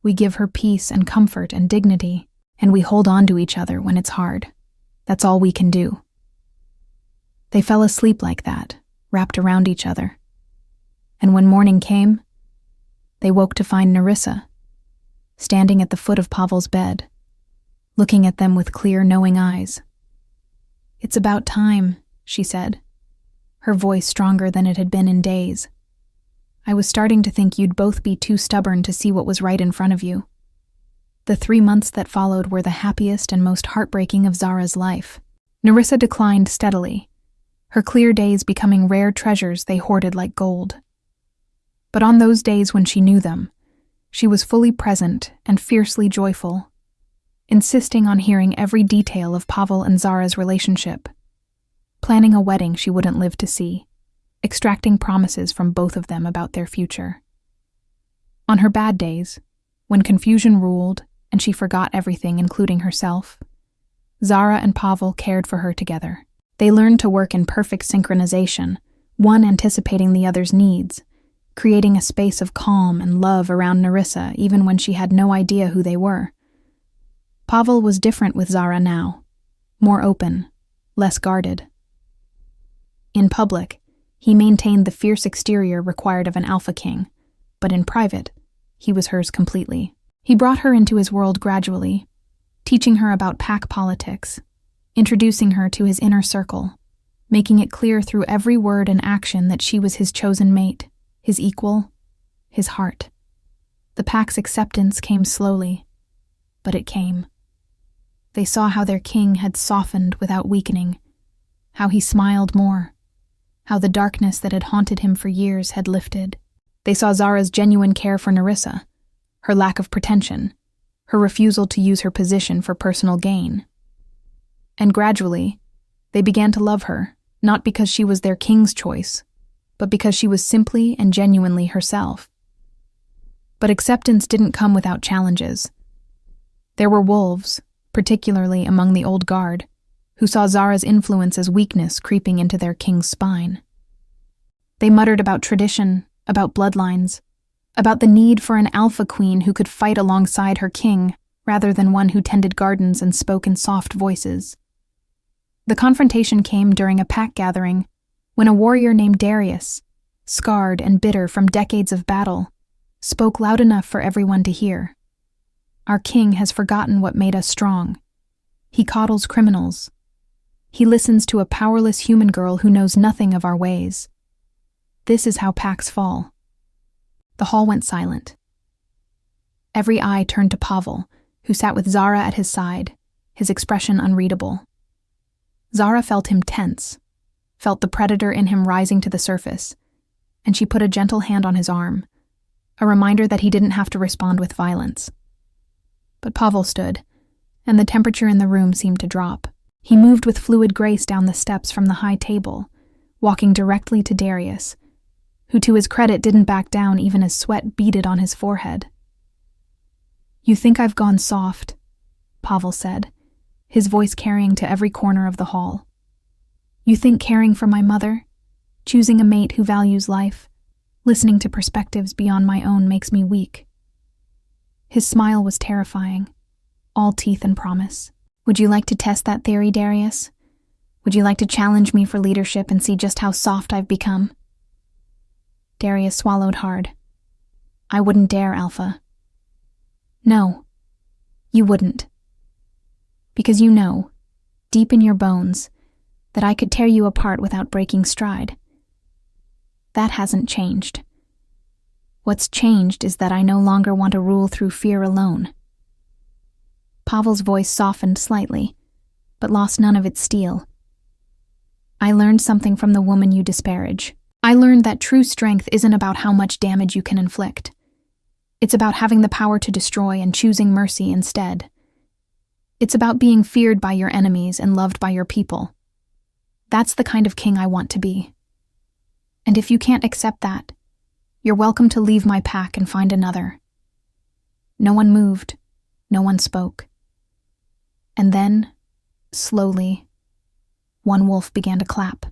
We give her peace and comfort and dignity, and we hold on to each other when it's hard. That's all we can do." They fell asleep like that, wrapped around each other. And when morning came, they woke to find Narissa, standing at the foot of Pavel's bed, looking at them with clear, knowing eyes. "It's about time," she said, her voice stronger than it had been in days. "I was starting to think you'd both be too stubborn to see what was right in front of you. The 3 months that followed were the happiest and most heartbreaking of Zara's life. Narissa declined steadily, her clear days becoming rare treasures they hoarded like gold. But on those days when she knew them, she was fully present and fiercely joyful, insisting on hearing every detail of Pavel and Zara's relationship, planning a wedding she wouldn't live to see, extracting promises from both of them about their future. On her bad days, when confusion ruled and she forgot everything, including herself, Zara and Pavel cared for her together. They learned to work in perfect synchronization, one anticipating the other's needs, creating a space of calm and love around Narissa even when she had no idea who they were. Pavel was different with Zara now, more open, less guarded. In public, he maintained the fierce exterior required of an alpha king, but in private, he was hers completely. He brought her into his world gradually, teaching her about pack politics, introducing her to his inner circle, making it clear through every word and action that she was his chosen mate, his equal, his heart. The pack's acceptance came slowly, but it came. They saw how their king had softened without weakening, how he smiled more, how the darkness that had haunted him for years had lifted. They saw Zara's genuine care for Narissa, her lack of pretension, her refusal to use her position for personal gain. And gradually, they began to love her, not because she was their king's choice, but because she was simply and genuinely herself. But acceptance didn't come without challenges. There were wolves, particularly among the old guard, who saw Zara's influence as weakness creeping into their king's spine. They muttered about tradition, about bloodlines, about the need for an alpha queen who could fight alongside her king rather than one who tended gardens and spoke in soft voices. The confrontation came during a pack gathering when a warrior named Darius, scarred and bitter from decades of battle, spoke loud enough for everyone to hear. Our king has forgotten what made us strong. He coddles criminals. He listens to a powerless human girl who knows nothing of our ways. This is how packs fall. The hall went silent. Every eye turned to Pavel, who sat with Zara at his side, his expression unreadable. Zara felt him tense, felt the predator in him rising to the surface, and she put a gentle hand on his arm, a reminder that he didn't have to respond with violence. But Pavel stood, and the temperature in the room seemed to drop. He moved with fluid grace down the steps from the high table, walking directly to Darius, who to his credit didn't back down even as sweat beaded on his forehead. "You think I've gone soft," Pavel said, his voice carrying to every corner of the hall. "You think caring for my mother, choosing a mate who values life, listening to perspectives beyond my own makes me weak." His smile was terrifying, all teeth and promise. "Would you like to test that theory, Darius? Would you like to challenge me for leadership and see just how soft I've become?" Darius swallowed hard. "I wouldn't dare, Alpha." "No, you wouldn't. Because you know, deep in your bones, that I could tear you apart without breaking stride. That hasn't changed. What's changed is that I no longer want to rule through fear alone." Pavel's voice softened slightly, but lost none of its steel. "I learned something from the woman you disparage. I learned that true strength isn't about how much damage you can inflict. It's about having the power to destroy and choosing mercy instead. It's about being feared by your enemies and loved by your people. That's the kind of king I want to be. And if you can't accept that, you're welcome to leave my pack and find another." No one moved, no one spoke. And then, slowly, one wolf began to clap.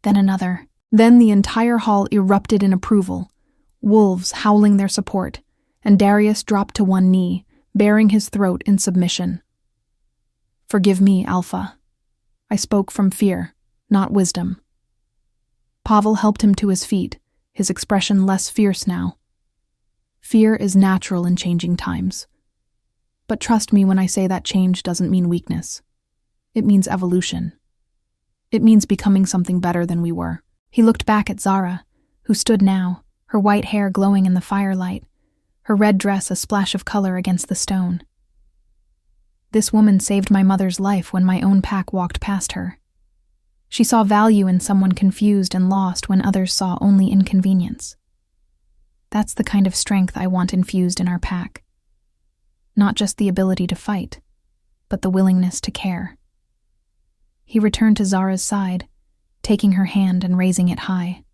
Then another. Then the entire hall erupted in approval, wolves howling their support, and Darius dropped to one knee, baring his throat in submission. "Forgive me, Alpha. I spoke from fear, not wisdom." Pavel helped him to his feet, his expression less fierce now. "Fear is natural in changing times. But trust me when I say that change doesn't mean weakness. It means evolution. It means becoming something better than we were." He looked back at Zara, who stood now, her white hair glowing in the firelight, her red dress a splash of color against the stone. This woman saved my mother's life when my own pack walked past her. She saw value in someone confused and lost when others saw only inconvenience. That's the kind of strength I want infused in our pack. Not just the ability to fight, but the willingness to care. He returned to Zara's side, taking her hand and raising it high.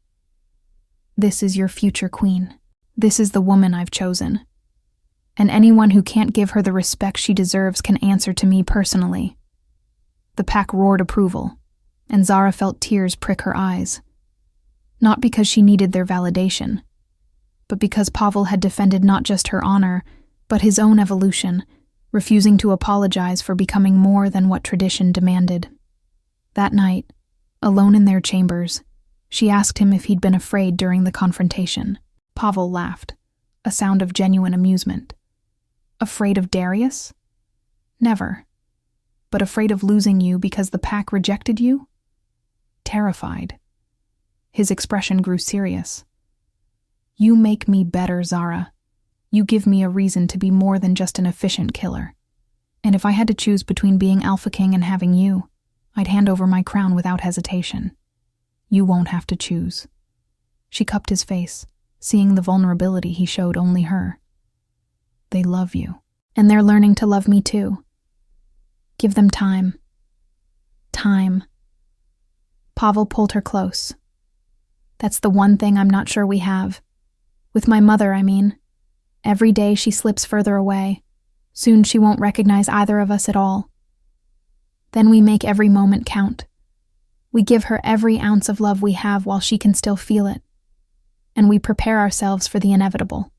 This is your future queen. This is the woman I've chosen. And anyone who can't give her the respect she deserves can answer to me personally. The pack roared approval, and Zara felt tears prick her eyes. Not because she needed their validation, but because Pavel had defended not just her honor, but his own evolution, refusing to apologize for becoming more than what tradition demanded. That night, alone in their chambers, she asked him if he'd been afraid during the confrontation. Pavel laughed, a sound of genuine amusement. Afraid of Darius? Never. But afraid of losing you because the pack rejected you? Terrified. His expression grew serious. You make me better, Zara. You give me a reason to be more than just an efficient killer. And if I had to choose between being Alpha King and having you, I'd hand over my crown without hesitation. You won't have to choose. She cupped his face, seeing the vulnerability he showed only her. They love you, and they're learning to love me too. Give them time. Time. Pavel pulled her close. That's the one thing I'm not sure we have. With my mother, I mean. Every day she slips further away. Soon she won't recognize either of us at all. Then we make every moment count. We give her every ounce of love we have while she can still feel it. And we prepare ourselves for the inevitable.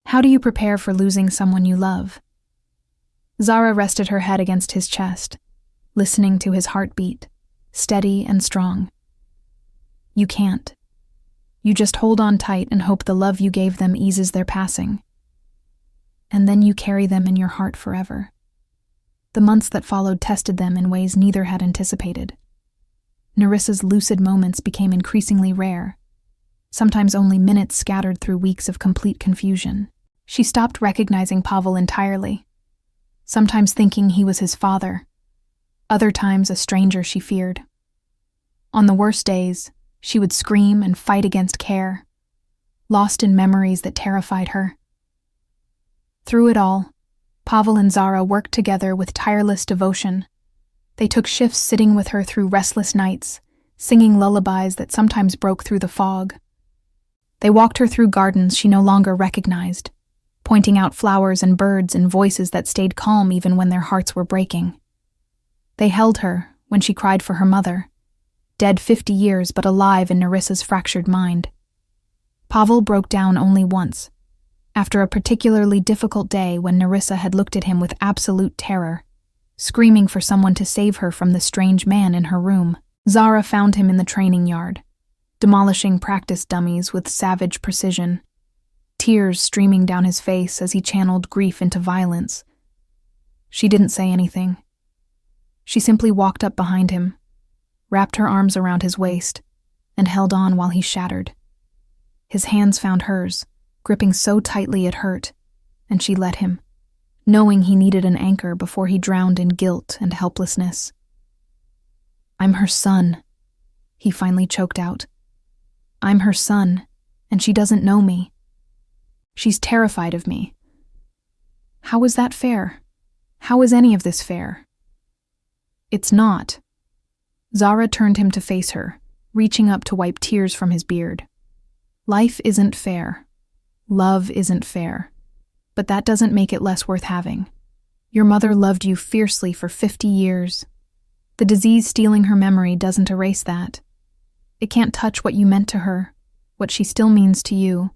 How do you prepare for losing someone you love? Zara rested her head against his chest, listening to his heartbeat, steady and strong. You can't. You just hold on tight and hope the love you gave them eases their passing. And then you carry them in your heart forever. The months that followed tested them in ways neither had anticipated. Narissa's lucid moments became increasingly rare, sometimes only minutes scattered through weeks of complete confusion. She stopped recognizing Pavel entirely, sometimes thinking he was his father, other times a stranger she feared. On the worst days, she would scream and fight against care, lost in memories that terrified her. Through it all, Pavel and Zara worked together with tireless devotion. They took shifts sitting with her through restless nights, singing lullabies that sometimes broke through the fog. They walked her through gardens she no longer recognized, pointing out flowers and birds in voices that stayed calm even when their hearts were breaking. They held her when she cried for her mother, dead 50 years but alive in Narissa's fractured mind. Pavel broke down only once, after a particularly difficult day when Narissa had looked at him with absolute terror, screaming for someone to save her from the strange man in her room. Zara found him in the training yard, demolishing practice dummies with savage precision, tears streaming down his face as he channeled grief into violence. She didn't say anything. She simply walked up behind him, wrapped her arms around his waist, and held on while he shattered. His hands found hers, gripping so tightly it hurt, and she let him, knowing he needed an anchor before he drowned in guilt and helplessness. I'm her son, he finally choked out. I'm her son, and she doesn't know me. She's terrified of me. How is that fair? How is any of this fair? It's not. Zara turned him to face her, reaching up to wipe tears from his beard. Life isn't fair. Love isn't fair. But that doesn't make it less worth having. Your mother loved you fiercely for 50 years. The disease stealing her memory doesn't erase that. It can't touch what you meant to her, what she still means to you.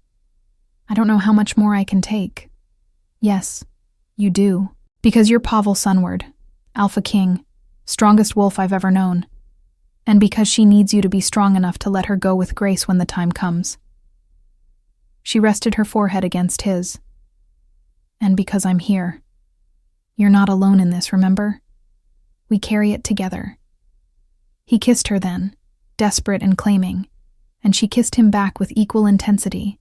I don't know how much more I can take. Yes, you do. Because you're Pavel Sunward, Alpha King, strongest wolf I've ever known. And because she needs you to be strong enough to let her go with grace when the time comes. She rested her forehead against his. And because I'm here. You're not alone in this, remember? We carry it together. He kissed her then, desperate and claiming, and she kissed him back with equal intensity.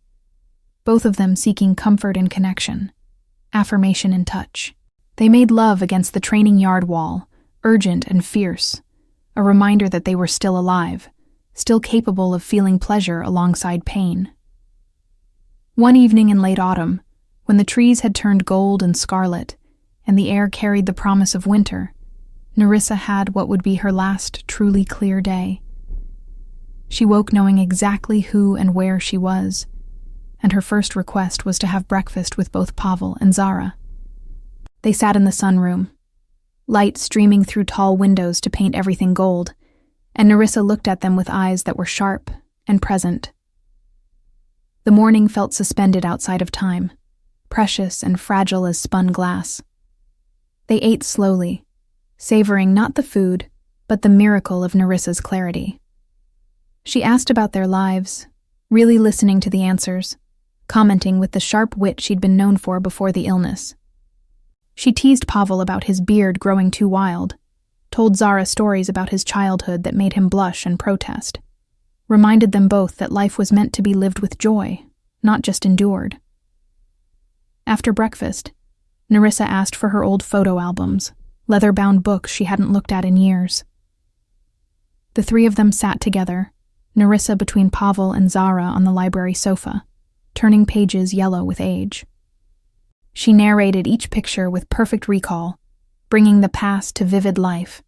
both of them seeking comfort in connection, affirmation in touch. They made love against the training yard wall, urgent and fierce, a reminder that they were still alive, still capable of feeling pleasure alongside pain. One evening in late autumn, when the trees had turned gold and scarlet, and the air carried the promise of winter, Nerissa had what would be her last truly clear day. She woke knowing exactly who and where she was, and her first request was to have breakfast with both Pavel and Zara. They sat in the sunroom, light streaming through tall windows to paint everything gold, and Nerissa looked at them with eyes that were sharp and present. The morning felt suspended outside of time, precious and fragile as spun glass. They ate slowly, savoring not the food, but the miracle of Nerissa's clarity. She asked about their lives, really listening to the answers, commenting with the sharp wit she'd been known for before the illness. She teased Pavel about his beard growing too wild, told Zara stories about his childhood that made him blush and protest, reminded them both that life was meant to be lived with joy, not just endured. After breakfast, Nerissa asked for her old photo albums, leather-bound books she hadn't looked at in years. The three of them sat together, Nerissa between Pavel and Zara on the library sofa, turning pages yellow with age. She narrated each picture with perfect recall, bringing the past to vivid life.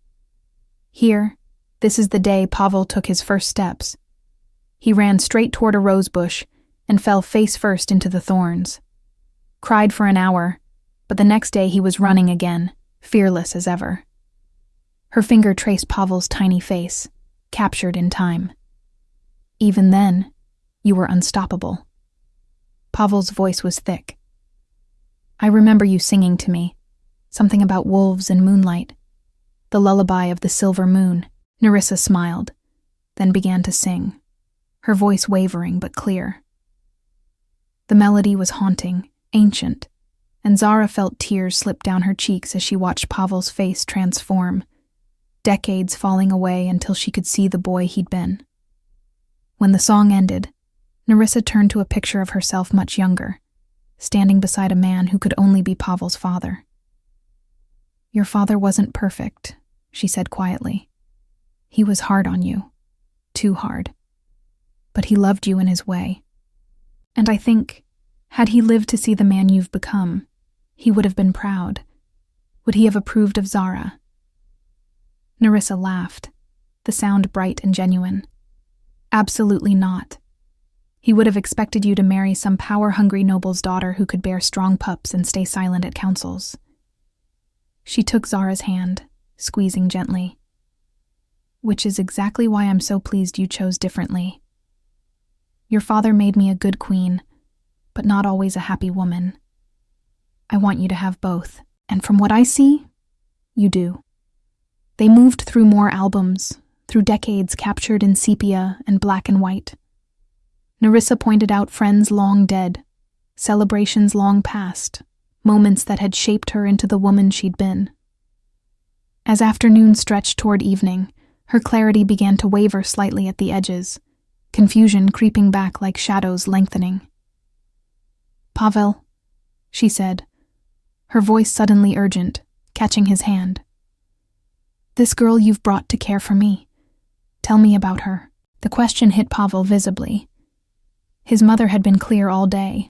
Here, this is the day Pavel took his first steps. He ran straight toward a rose bush and fell face first into the thorns. Cried for an hour, but the next day he was running again, fearless as ever. Her finger traced Pavel's tiny face, captured in time. Even then, you were unstoppable. Pavel's voice was thick. I remember you singing to me, something about wolves and moonlight, the lullaby of the silver moon. Nerissa smiled, then began to sing, her voice wavering but clear. The melody was haunting, ancient, and Zara felt tears slip down her cheeks as she watched Pavel's face transform, decades falling away until she could see the boy he'd been. When the song ended, Nerissa turned to a picture of herself much younger, standing beside a man who could only be Pavel's father. Your father wasn't perfect, she said quietly. He was hard on you, too hard. But he loved you in his way. And I think, had he lived to see the man you've become, he would have been proud. Would he have approved of Zara? Nerissa laughed, the sound bright and genuine. Absolutely not. He would have expected you to marry some power-hungry noble's daughter who could bear strong pups and stay silent at councils. She took Zara's hand, squeezing gently. Which is exactly why I'm so pleased you chose differently. Your father made me a good queen, but not always a happy woman. I want you to have both, and from what I see, you do. They moved through more albums, through decades captured in sepia and black and white. Nerissa pointed out friends long dead, celebrations long past, moments that had shaped her into the woman she'd been. As afternoon stretched toward evening, her clarity began to waver slightly at the edges, confusion creeping back like shadows lengthening. Pavel, she said, her voice suddenly urgent, catching his hand. This girl you've brought to care for me. Tell me about her. The question hit Pavel visibly. His mother had been clear all day.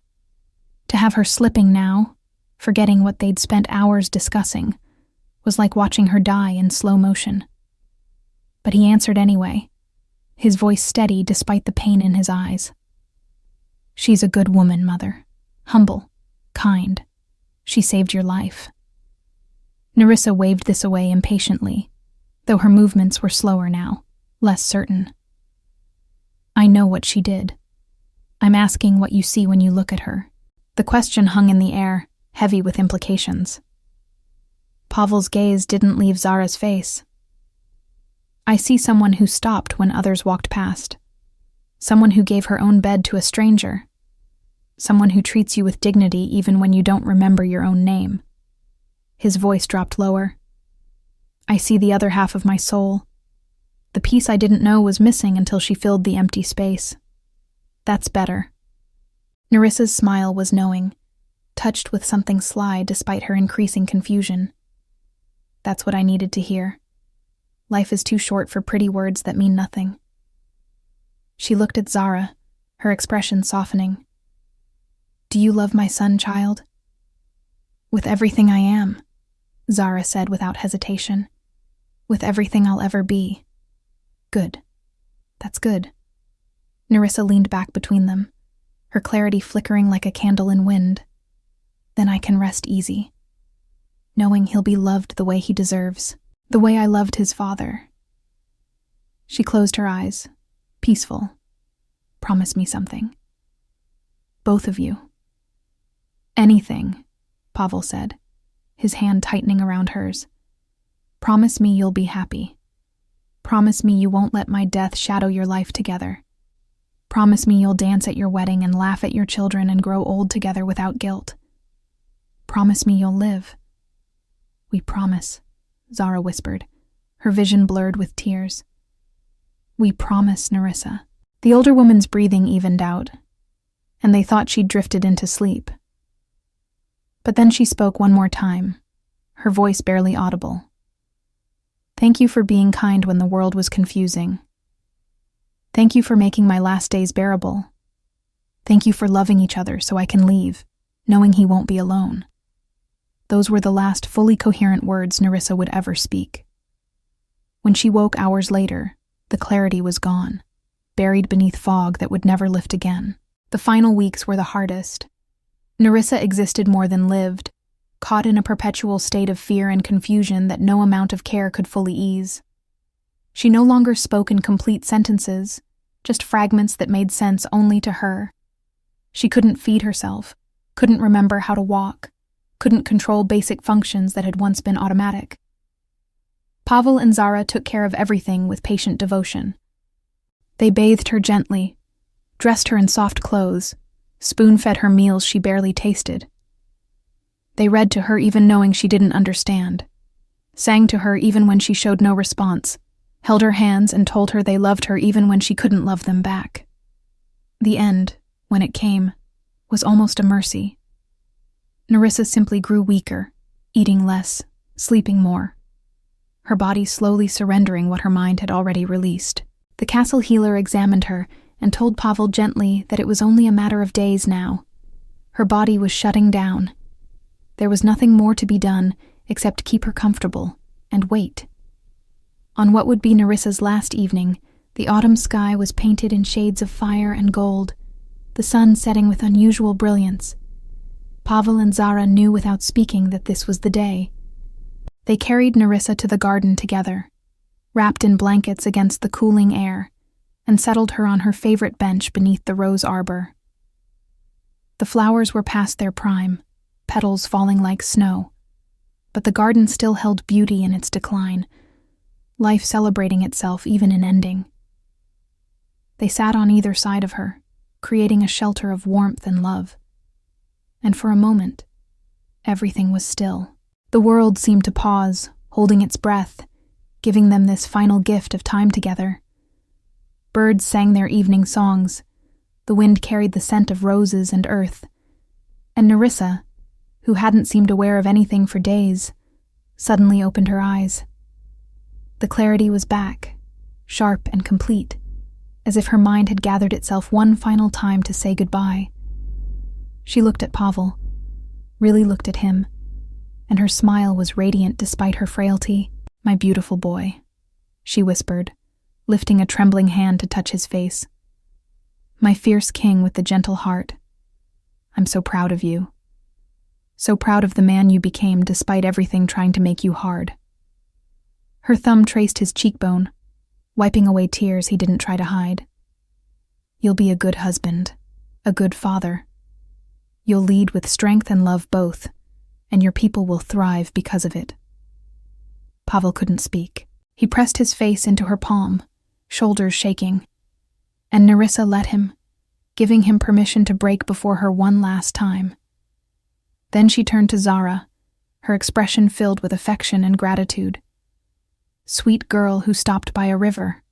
To have her slipping now, forgetting what they'd spent hours discussing, was like watching her die in slow motion. But he answered anyway, his voice steady despite the pain in his eyes. She's a good woman, Mother. Humble, kind. She saved your life. Nerissa waved this away impatiently, though her movements were slower now, less certain. I know what she did. I'm asking what you see when you look at her. The question hung in the air, heavy with implications. Pavel's gaze didn't leave Zara's face. I see someone who stopped when others walked past. Someone who gave her own bed to a stranger. Someone who treats you with dignity even when you don't remember your own name. His voice dropped lower. I see the other half of my soul. The piece I didn't know was missing until she filled the empty space. That's better. Nerissa's smile was knowing, touched with something sly despite her increasing confusion. That's what I needed to hear. Life is too short for pretty words that mean nothing. She looked at Zara, her expression softening. Do you love my son, child? With everything I am, Zara said without hesitation. With everything I'll ever be. Good. That's good. Nerissa leaned back between them, her clarity flickering like a candle in wind. Then I can rest easy, knowing he'll be loved the way he deserves, the way I loved his father. She closed her eyes, peaceful. Promise me something. Both of you. Anything, Pavel said, his hand tightening around hers. Promise me you'll be happy. Promise me you won't let my death shadow your life together. Promise me you'll dance at your wedding and laugh at your children and grow old together without guilt. Promise me you'll live. We promise, Zara whispered, her vision blurred with tears. We promise, Nerissa. The older woman's breathing evened out, and they thought she'd drifted into sleep. But then she spoke one more time, her voice barely audible. Thank you for being kind when the world was confusing. Thank you for making my last days bearable. Thank you for loving each other so I can leave, knowing he won't be alone. Those were the last fully coherent words Nerissa would ever speak. When she woke hours later, the clarity was gone, buried beneath fog that would never lift again. The final weeks were the hardest. Nerissa existed more than lived, caught in a perpetual state of fear and confusion that no amount of care could fully ease. She no longer spoke in complete sentences, just fragments that made sense only to her. She couldn't feed herself, couldn't remember how to walk, couldn't control basic functions that had once been automatic. Pavel and Zara took care of everything with patient devotion. They bathed her gently, dressed her in soft clothes, spoon-fed her meals she barely tasted. They read to her even knowing she didn't understand, sang to her even when she showed no response, held her hands and told her they loved her even when she couldn't love them back. The end, when it came, was almost a mercy. Nerissa simply grew weaker, eating less, sleeping more, her body slowly surrendering what her mind had already released. The castle healer examined her and told Pavel gently that it was only a matter of days now. Her body was shutting down. There was nothing more to be done except keep her comfortable and wait. On what would be Nerissa's last evening, the autumn sky was painted in shades of fire and gold, the sun setting with unusual brilliance. Pavel and Zara knew without speaking that this was the day. They carried Nerissa to the garden together, wrapped in blankets against the cooling air, and settled her on her favorite bench beneath the rose arbor. The flowers were past their prime, petals falling like snow, but the garden still held beauty in its decline, life celebrating itself even in ending. They sat on either side of her, creating a shelter of warmth and love. And for a moment, everything was still. The world seemed to pause, holding its breath, giving them this final gift of time together. Birds sang their evening songs, the wind carried the scent of roses and earth, and Nerissa, who hadn't seemed aware of anything for days, suddenly opened her eyes. The clarity was back, sharp and complete, as if her mind had gathered itself one final time to say goodbye. She looked at Pavel, really looked at him, and her smile was radiant despite her frailty. My beautiful boy, she whispered, lifting a trembling hand to touch his face. My fierce king with the gentle heart. I'm so proud of you. So proud of the man you became despite everything trying to make you hard. Her thumb traced his cheekbone, wiping away tears he didn't try to hide. You'll be a good husband, a good father. You'll lead with strength and love both, and your people will thrive because of it. Pavel couldn't speak. He pressed his face into her palm, shoulders shaking, and Nerissa let him, giving him permission to break before her one last time. Then she turned to Zara, her expression filled with affection and gratitude. Sweet girl who stopped by a river.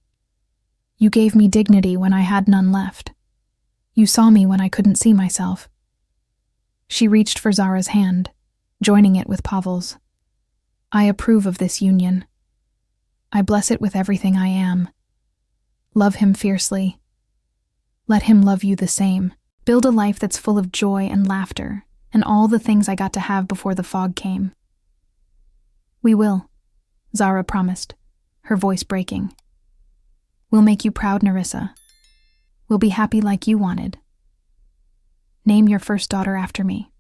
You gave me dignity when I had none left. You saw me when I couldn't see myself." She reached for Zara's hand, joining it with Pavel's. "I approve of this union. I bless it with everything I am. Love him fiercely. Let him love you the same. Build a life that's full of joy and laughter, and all the things I got to have before the fog came." "We will," Zara promised, her voice breaking. "We'll make you proud, Nerissa. We'll be happy like you wanted. Name your first daughter after me."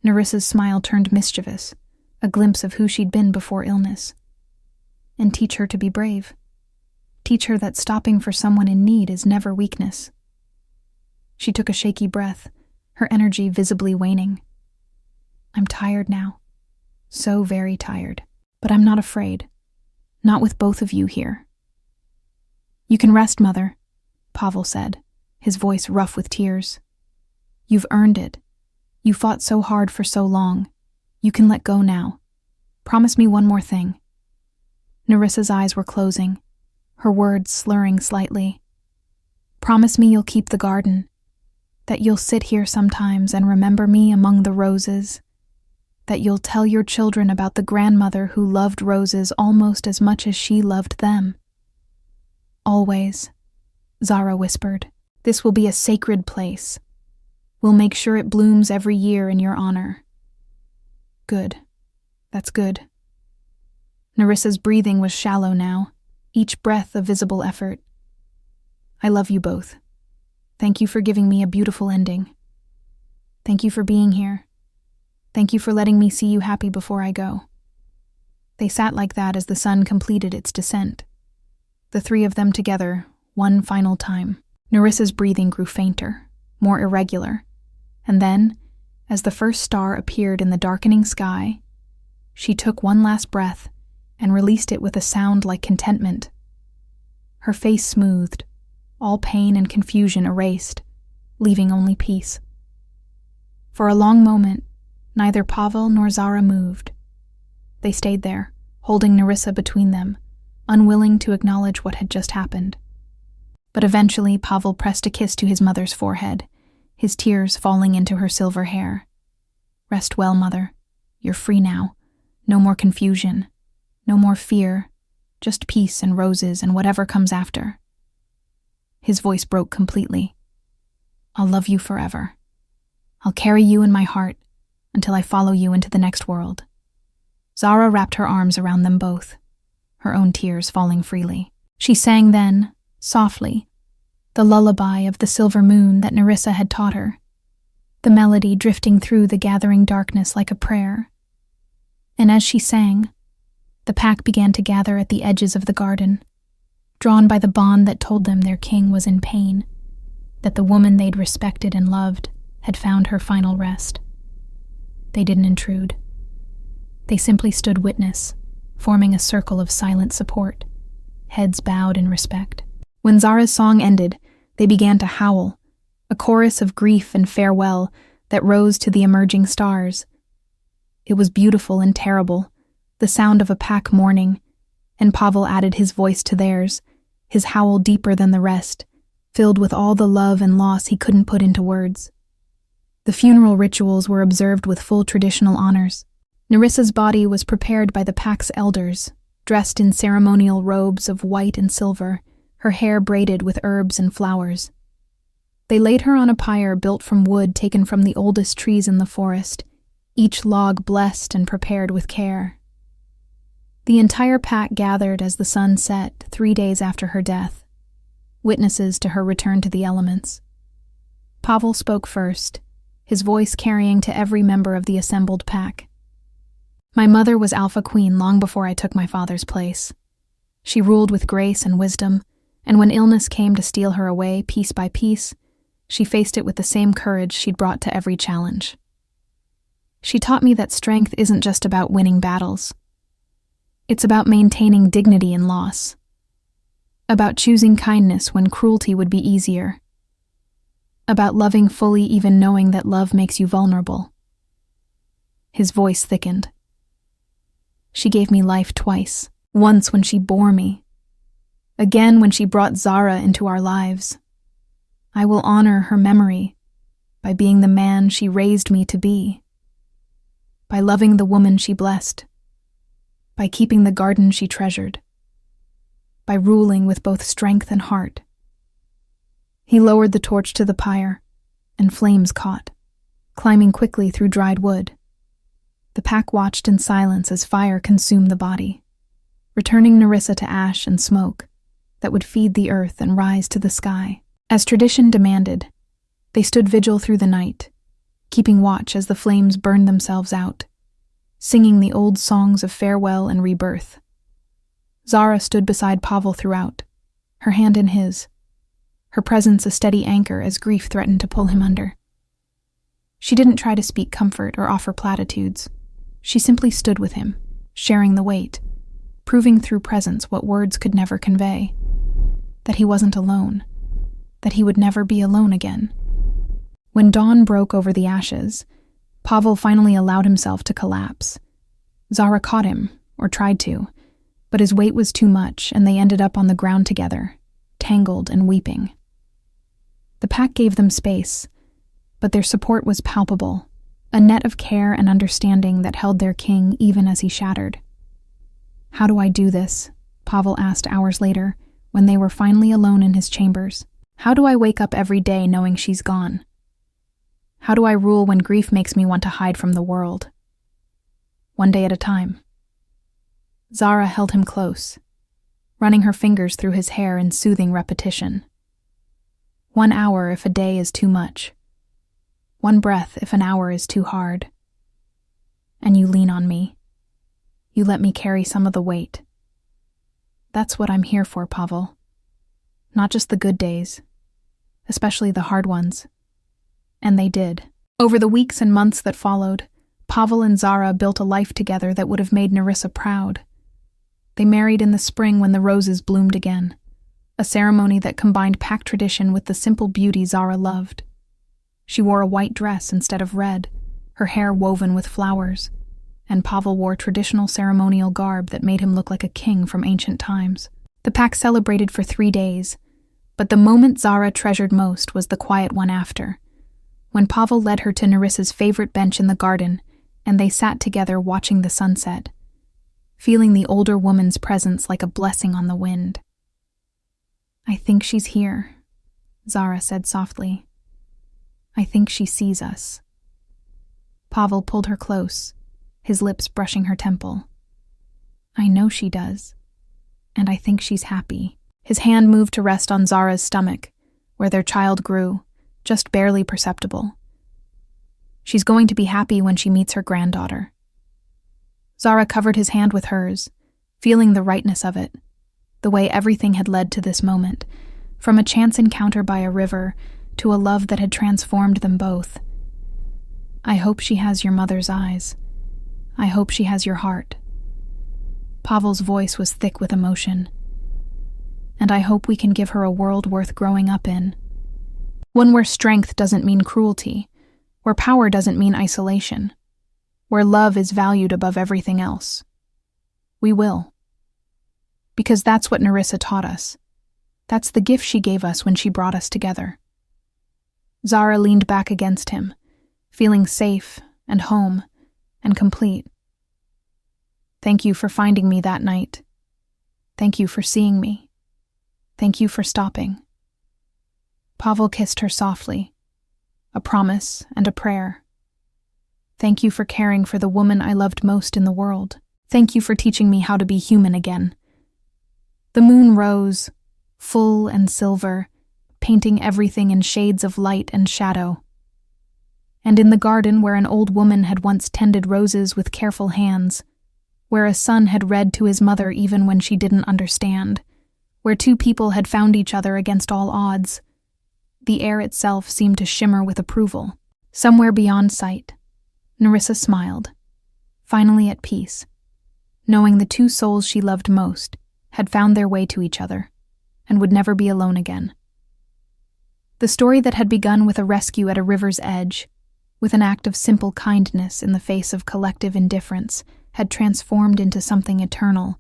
Nerissa's smile turned mischievous, a glimpse of who she'd been before illness. "And teach her to be brave. Teach her that stopping for someone in need is never weakness." She took a shaky breath, her energy visibly waning. "I'm tired now. So very tired. But I'm not afraid. Not with both of you here." "You can rest, Mother," Pavel said, his voice rough with tears. "You've earned it. You fought so hard for so long. You can let go now. Promise me one more thing." Nerissa's eyes were closing, her words slurring slightly. "Promise me you'll keep the garden, that you'll sit here sometimes and remember me among the roses, that you'll tell your children about the grandmother who loved roses almost as much as she loved them." "Always," Zara whispered. "This will be a sacred place. We'll make sure it blooms every year in your honor." "Good. That's good." Nerissa's breathing was shallow now, each breath a visible effort. "I love you both. Thank you for giving me a beautiful ending. Thank you for being here. Thank you for letting me see you happy before I go." They sat like that as the sun completed its descent. The three of them together, one final time. Nerissa's breathing grew fainter, more irregular, and then, as the first star appeared in the darkening sky, she took one last breath and released it with a sound like contentment. Her face smoothed, all pain and confusion erased, leaving only peace. For a long moment, neither Pavel nor Zara moved. They stayed there, holding Nerissa between them, unwilling to acknowledge what had just happened. But eventually Pavel pressed a kiss to his mother's forehead, his tears falling into her silver hair. "Rest well, Mother. You're free now. No more confusion. No more fear. Just peace and roses and whatever comes after." His voice broke completely. "I'll love you forever. I'll carry you in my heart until I follow you into the next world." Zara wrapped her arms around them both, her own tears falling freely. She sang then, softly, the lullaby of the silver moon that Nerissa had taught her, the melody drifting through the gathering darkness like a prayer. And as she sang, the pack began to gather at the edges of the garden, drawn by the bond that told them their king was in pain, that the woman they'd respected and loved had found her final rest. They didn't intrude. They simply stood witness, forming a circle of silent support, heads bowed in respect. When Zara's song ended, they began to howl, a chorus of grief and farewell that rose to the emerging stars. It was beautiful and terrible, the sound of a pack mourning, and Pavel added his voice to theirs, his howl deeper than the rest, filled with all the love and loss he couldn't put into words. The funeral rituals were observed with full traditional honors. Nerissa's body was prepared by the pack's elders, dressed in ceremonial robes of white and silver, her hair braided with herbs and flowers. They laid her on a pyre built from wood taken from the oldest trees in the forest, each log blessed and prepared with care. The entire pack gathered as the sun set 3 days after her death, witnesses to her return to the elements. Pavel spoke first, his voice carrying to every member of the assembled pack. "My mother was Alpha Queen long before I took my father's place. She ruled with grace and wisdom, and when illness came to steal her away piece by piece, she faced it with the same courage she'd brought to every challenge. She taught me that strength isn't just about winning battles. It's about maintaining dignity in loss, about choosing kindness when cruelty would be easier, about loving fully even knowing that love makes you vulnerable." His voice thickened. "She gave me life twice, once when she bore me, again when she brought Zara into our lives. I will honor her memory by being the man she raised me to be, by loving the woman she blessed, by keeping the garden she treasured, by ruling with both strength and heart. He lowered the torch to the pyre, and flames caught, climbing quickly through dried wood. The pack watched in silence as fire consumed the body, returning Narissa to ash and smoke that would feed the earth and rise to the sky. As tradition demanded, they stood vigil through the night, keeping watch as the flames burned themselves out, singing the old songs of farewell and rebirth. Zara stood beside Pavel throughout, her hand in his, her presence a steady anchor as grief threatened to pull him under. She didn't try to speak comfort or offer platitudes. She simply stood with him, sharing the weight, proving through presence what words could never convey, that he wasn't alone, that he would never be alone again. When dawn broke over the ashes, Pavel finally allowed himself to collapse. Zara caught him, or tried to, but his weight was too much and they ended up on the ground together, tangled and weeping. The pack gave them space, but their support was palpable, a net of care and understanding that held their king even as he shattered. "How do I do this?" Pavel asked hours later, when they were finally alone in his chambers. "How do I wake up every day knowing she's gone? How do I rule when grief makes me want to hide from the world? One day at a time." Zara held him close, running her fingers through his hair in soothing repetition. 1 hour if a day is too much. 1 breath if an hour is too hard. And you lean on me. You let me carry some of the weight. That's what I'm here for, Pavel. Not just the good days, especially the hard ones. And they did. Over the weeks and months that followed, Pavel and Zara built a life together that would have made Narissa proud. They married in the spring when the roses bloomed again, a ceremony that combined pack tradition with the simple beauty Zara loved. She wore a white dress instead of red, her hair woven with flowers, and Pavel wore traditional ceremonial garb that made him look like a king from ancient times. The pack celebrated for 3 days, but the moment Zara treasured most was the quiet one after, when Pavel led her to Narissa's favorite bench in the garden, and they sat together watching the sunset, feeling the older woman's presence like a blessing on the wind. "I think she's here," Zara said softly. "I think she sees us." Pavel pulled her close, his lips brushing her temple. "I know she does, and I think she's happy." His hand moved to rest on Zara's stomach, where their child grew, just barely perceptible. "She's going to be happy when she meets her granddaughter." Zara covered his hand with hers, feeling the rightness of it, the way everything had led to this moment, from a chance encounter by a river to a love that had transformed them both. "I hope she has your mother's eyes. I hope she has your heart." Pavel's voice was thick with emotion. "And I hope we can give her a world worth growing up in. One where strength doesn't mean cruelty, where power doesn't mean isolation, where love is valued above everything else. We will. Because that's what Narissa taught us. That's the gift she gave us when she brought us together." Zara leaned back against him, feeling safe and home and complete. "Thank you for finding me that night. Thank you for seeing me. Thank you for stopping." Pavel kissed her softly, a promise and a prayer. "Thank you for caring for the woman I loved most in the world. Thank you for teaching me how to be human again." The moon rose, full and silver, painting everything in shades of light and shadow. And in the garden where an old woman had once tended roses with careful hands, where a son had read to his mother even when she didn't understand, where 2 people had found each other against all odds, the air itself seemed to shimmer with approval. Somewhere beyond sight, Narissa smiled, finally at peace, knowing the 2 souls she loved most had found their way to each other and would never be alone again. The story that had begun with a rescue at a river's edge, with an act of simple kindness in the face of collective indifference, had transformed into something eternal,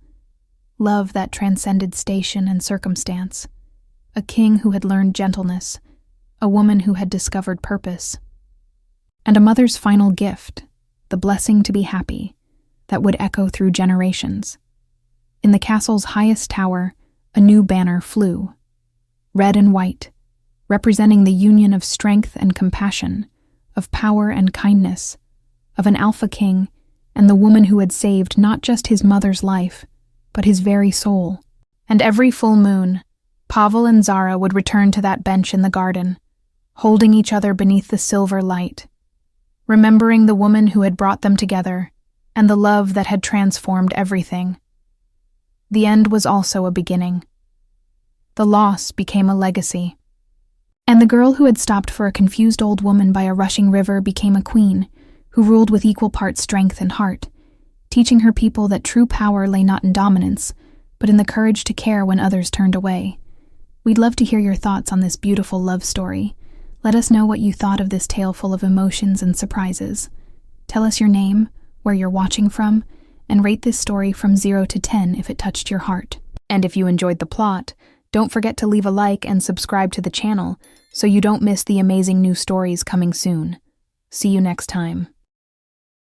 love that transcended station and circumstance, a king who had learned gentleness, a woman who had discovered purpose. And a mother's final gift, the blessing to be happy, that would echo through generations. In the castle's highest tower, a new banner flew, red and white, representing the union of strength and compassion, of power and kindness, of an alpha king and the woman who had saved not just his mother's life, but his very soul. And every full moon, Pavel and Zara would return to that bench in the garden, holding each other beneath the silver light, remembering the woman who had brought them together and the love that had transformed everything. The end was also a beginning. The loss became a legacy. And the girl who had stopped for a confused old woman by a rushing river became a queen, who ruled with equal parts strength and heart, teaching her people that true power lay not in dominance, but in the courage to care when others turned away. We'd love to hear your thoughts on this beautiful love story. Let us know what you thought of this tale full of emotions and surprises. Tell us your name, where you're watching from, and rate this story from 0 to 10 if it touched your heart. And if you enjoyed the plot, don't forget to leave a like and subscribe to the channel so you don't miss the amazing new stories coming soon. See you next time.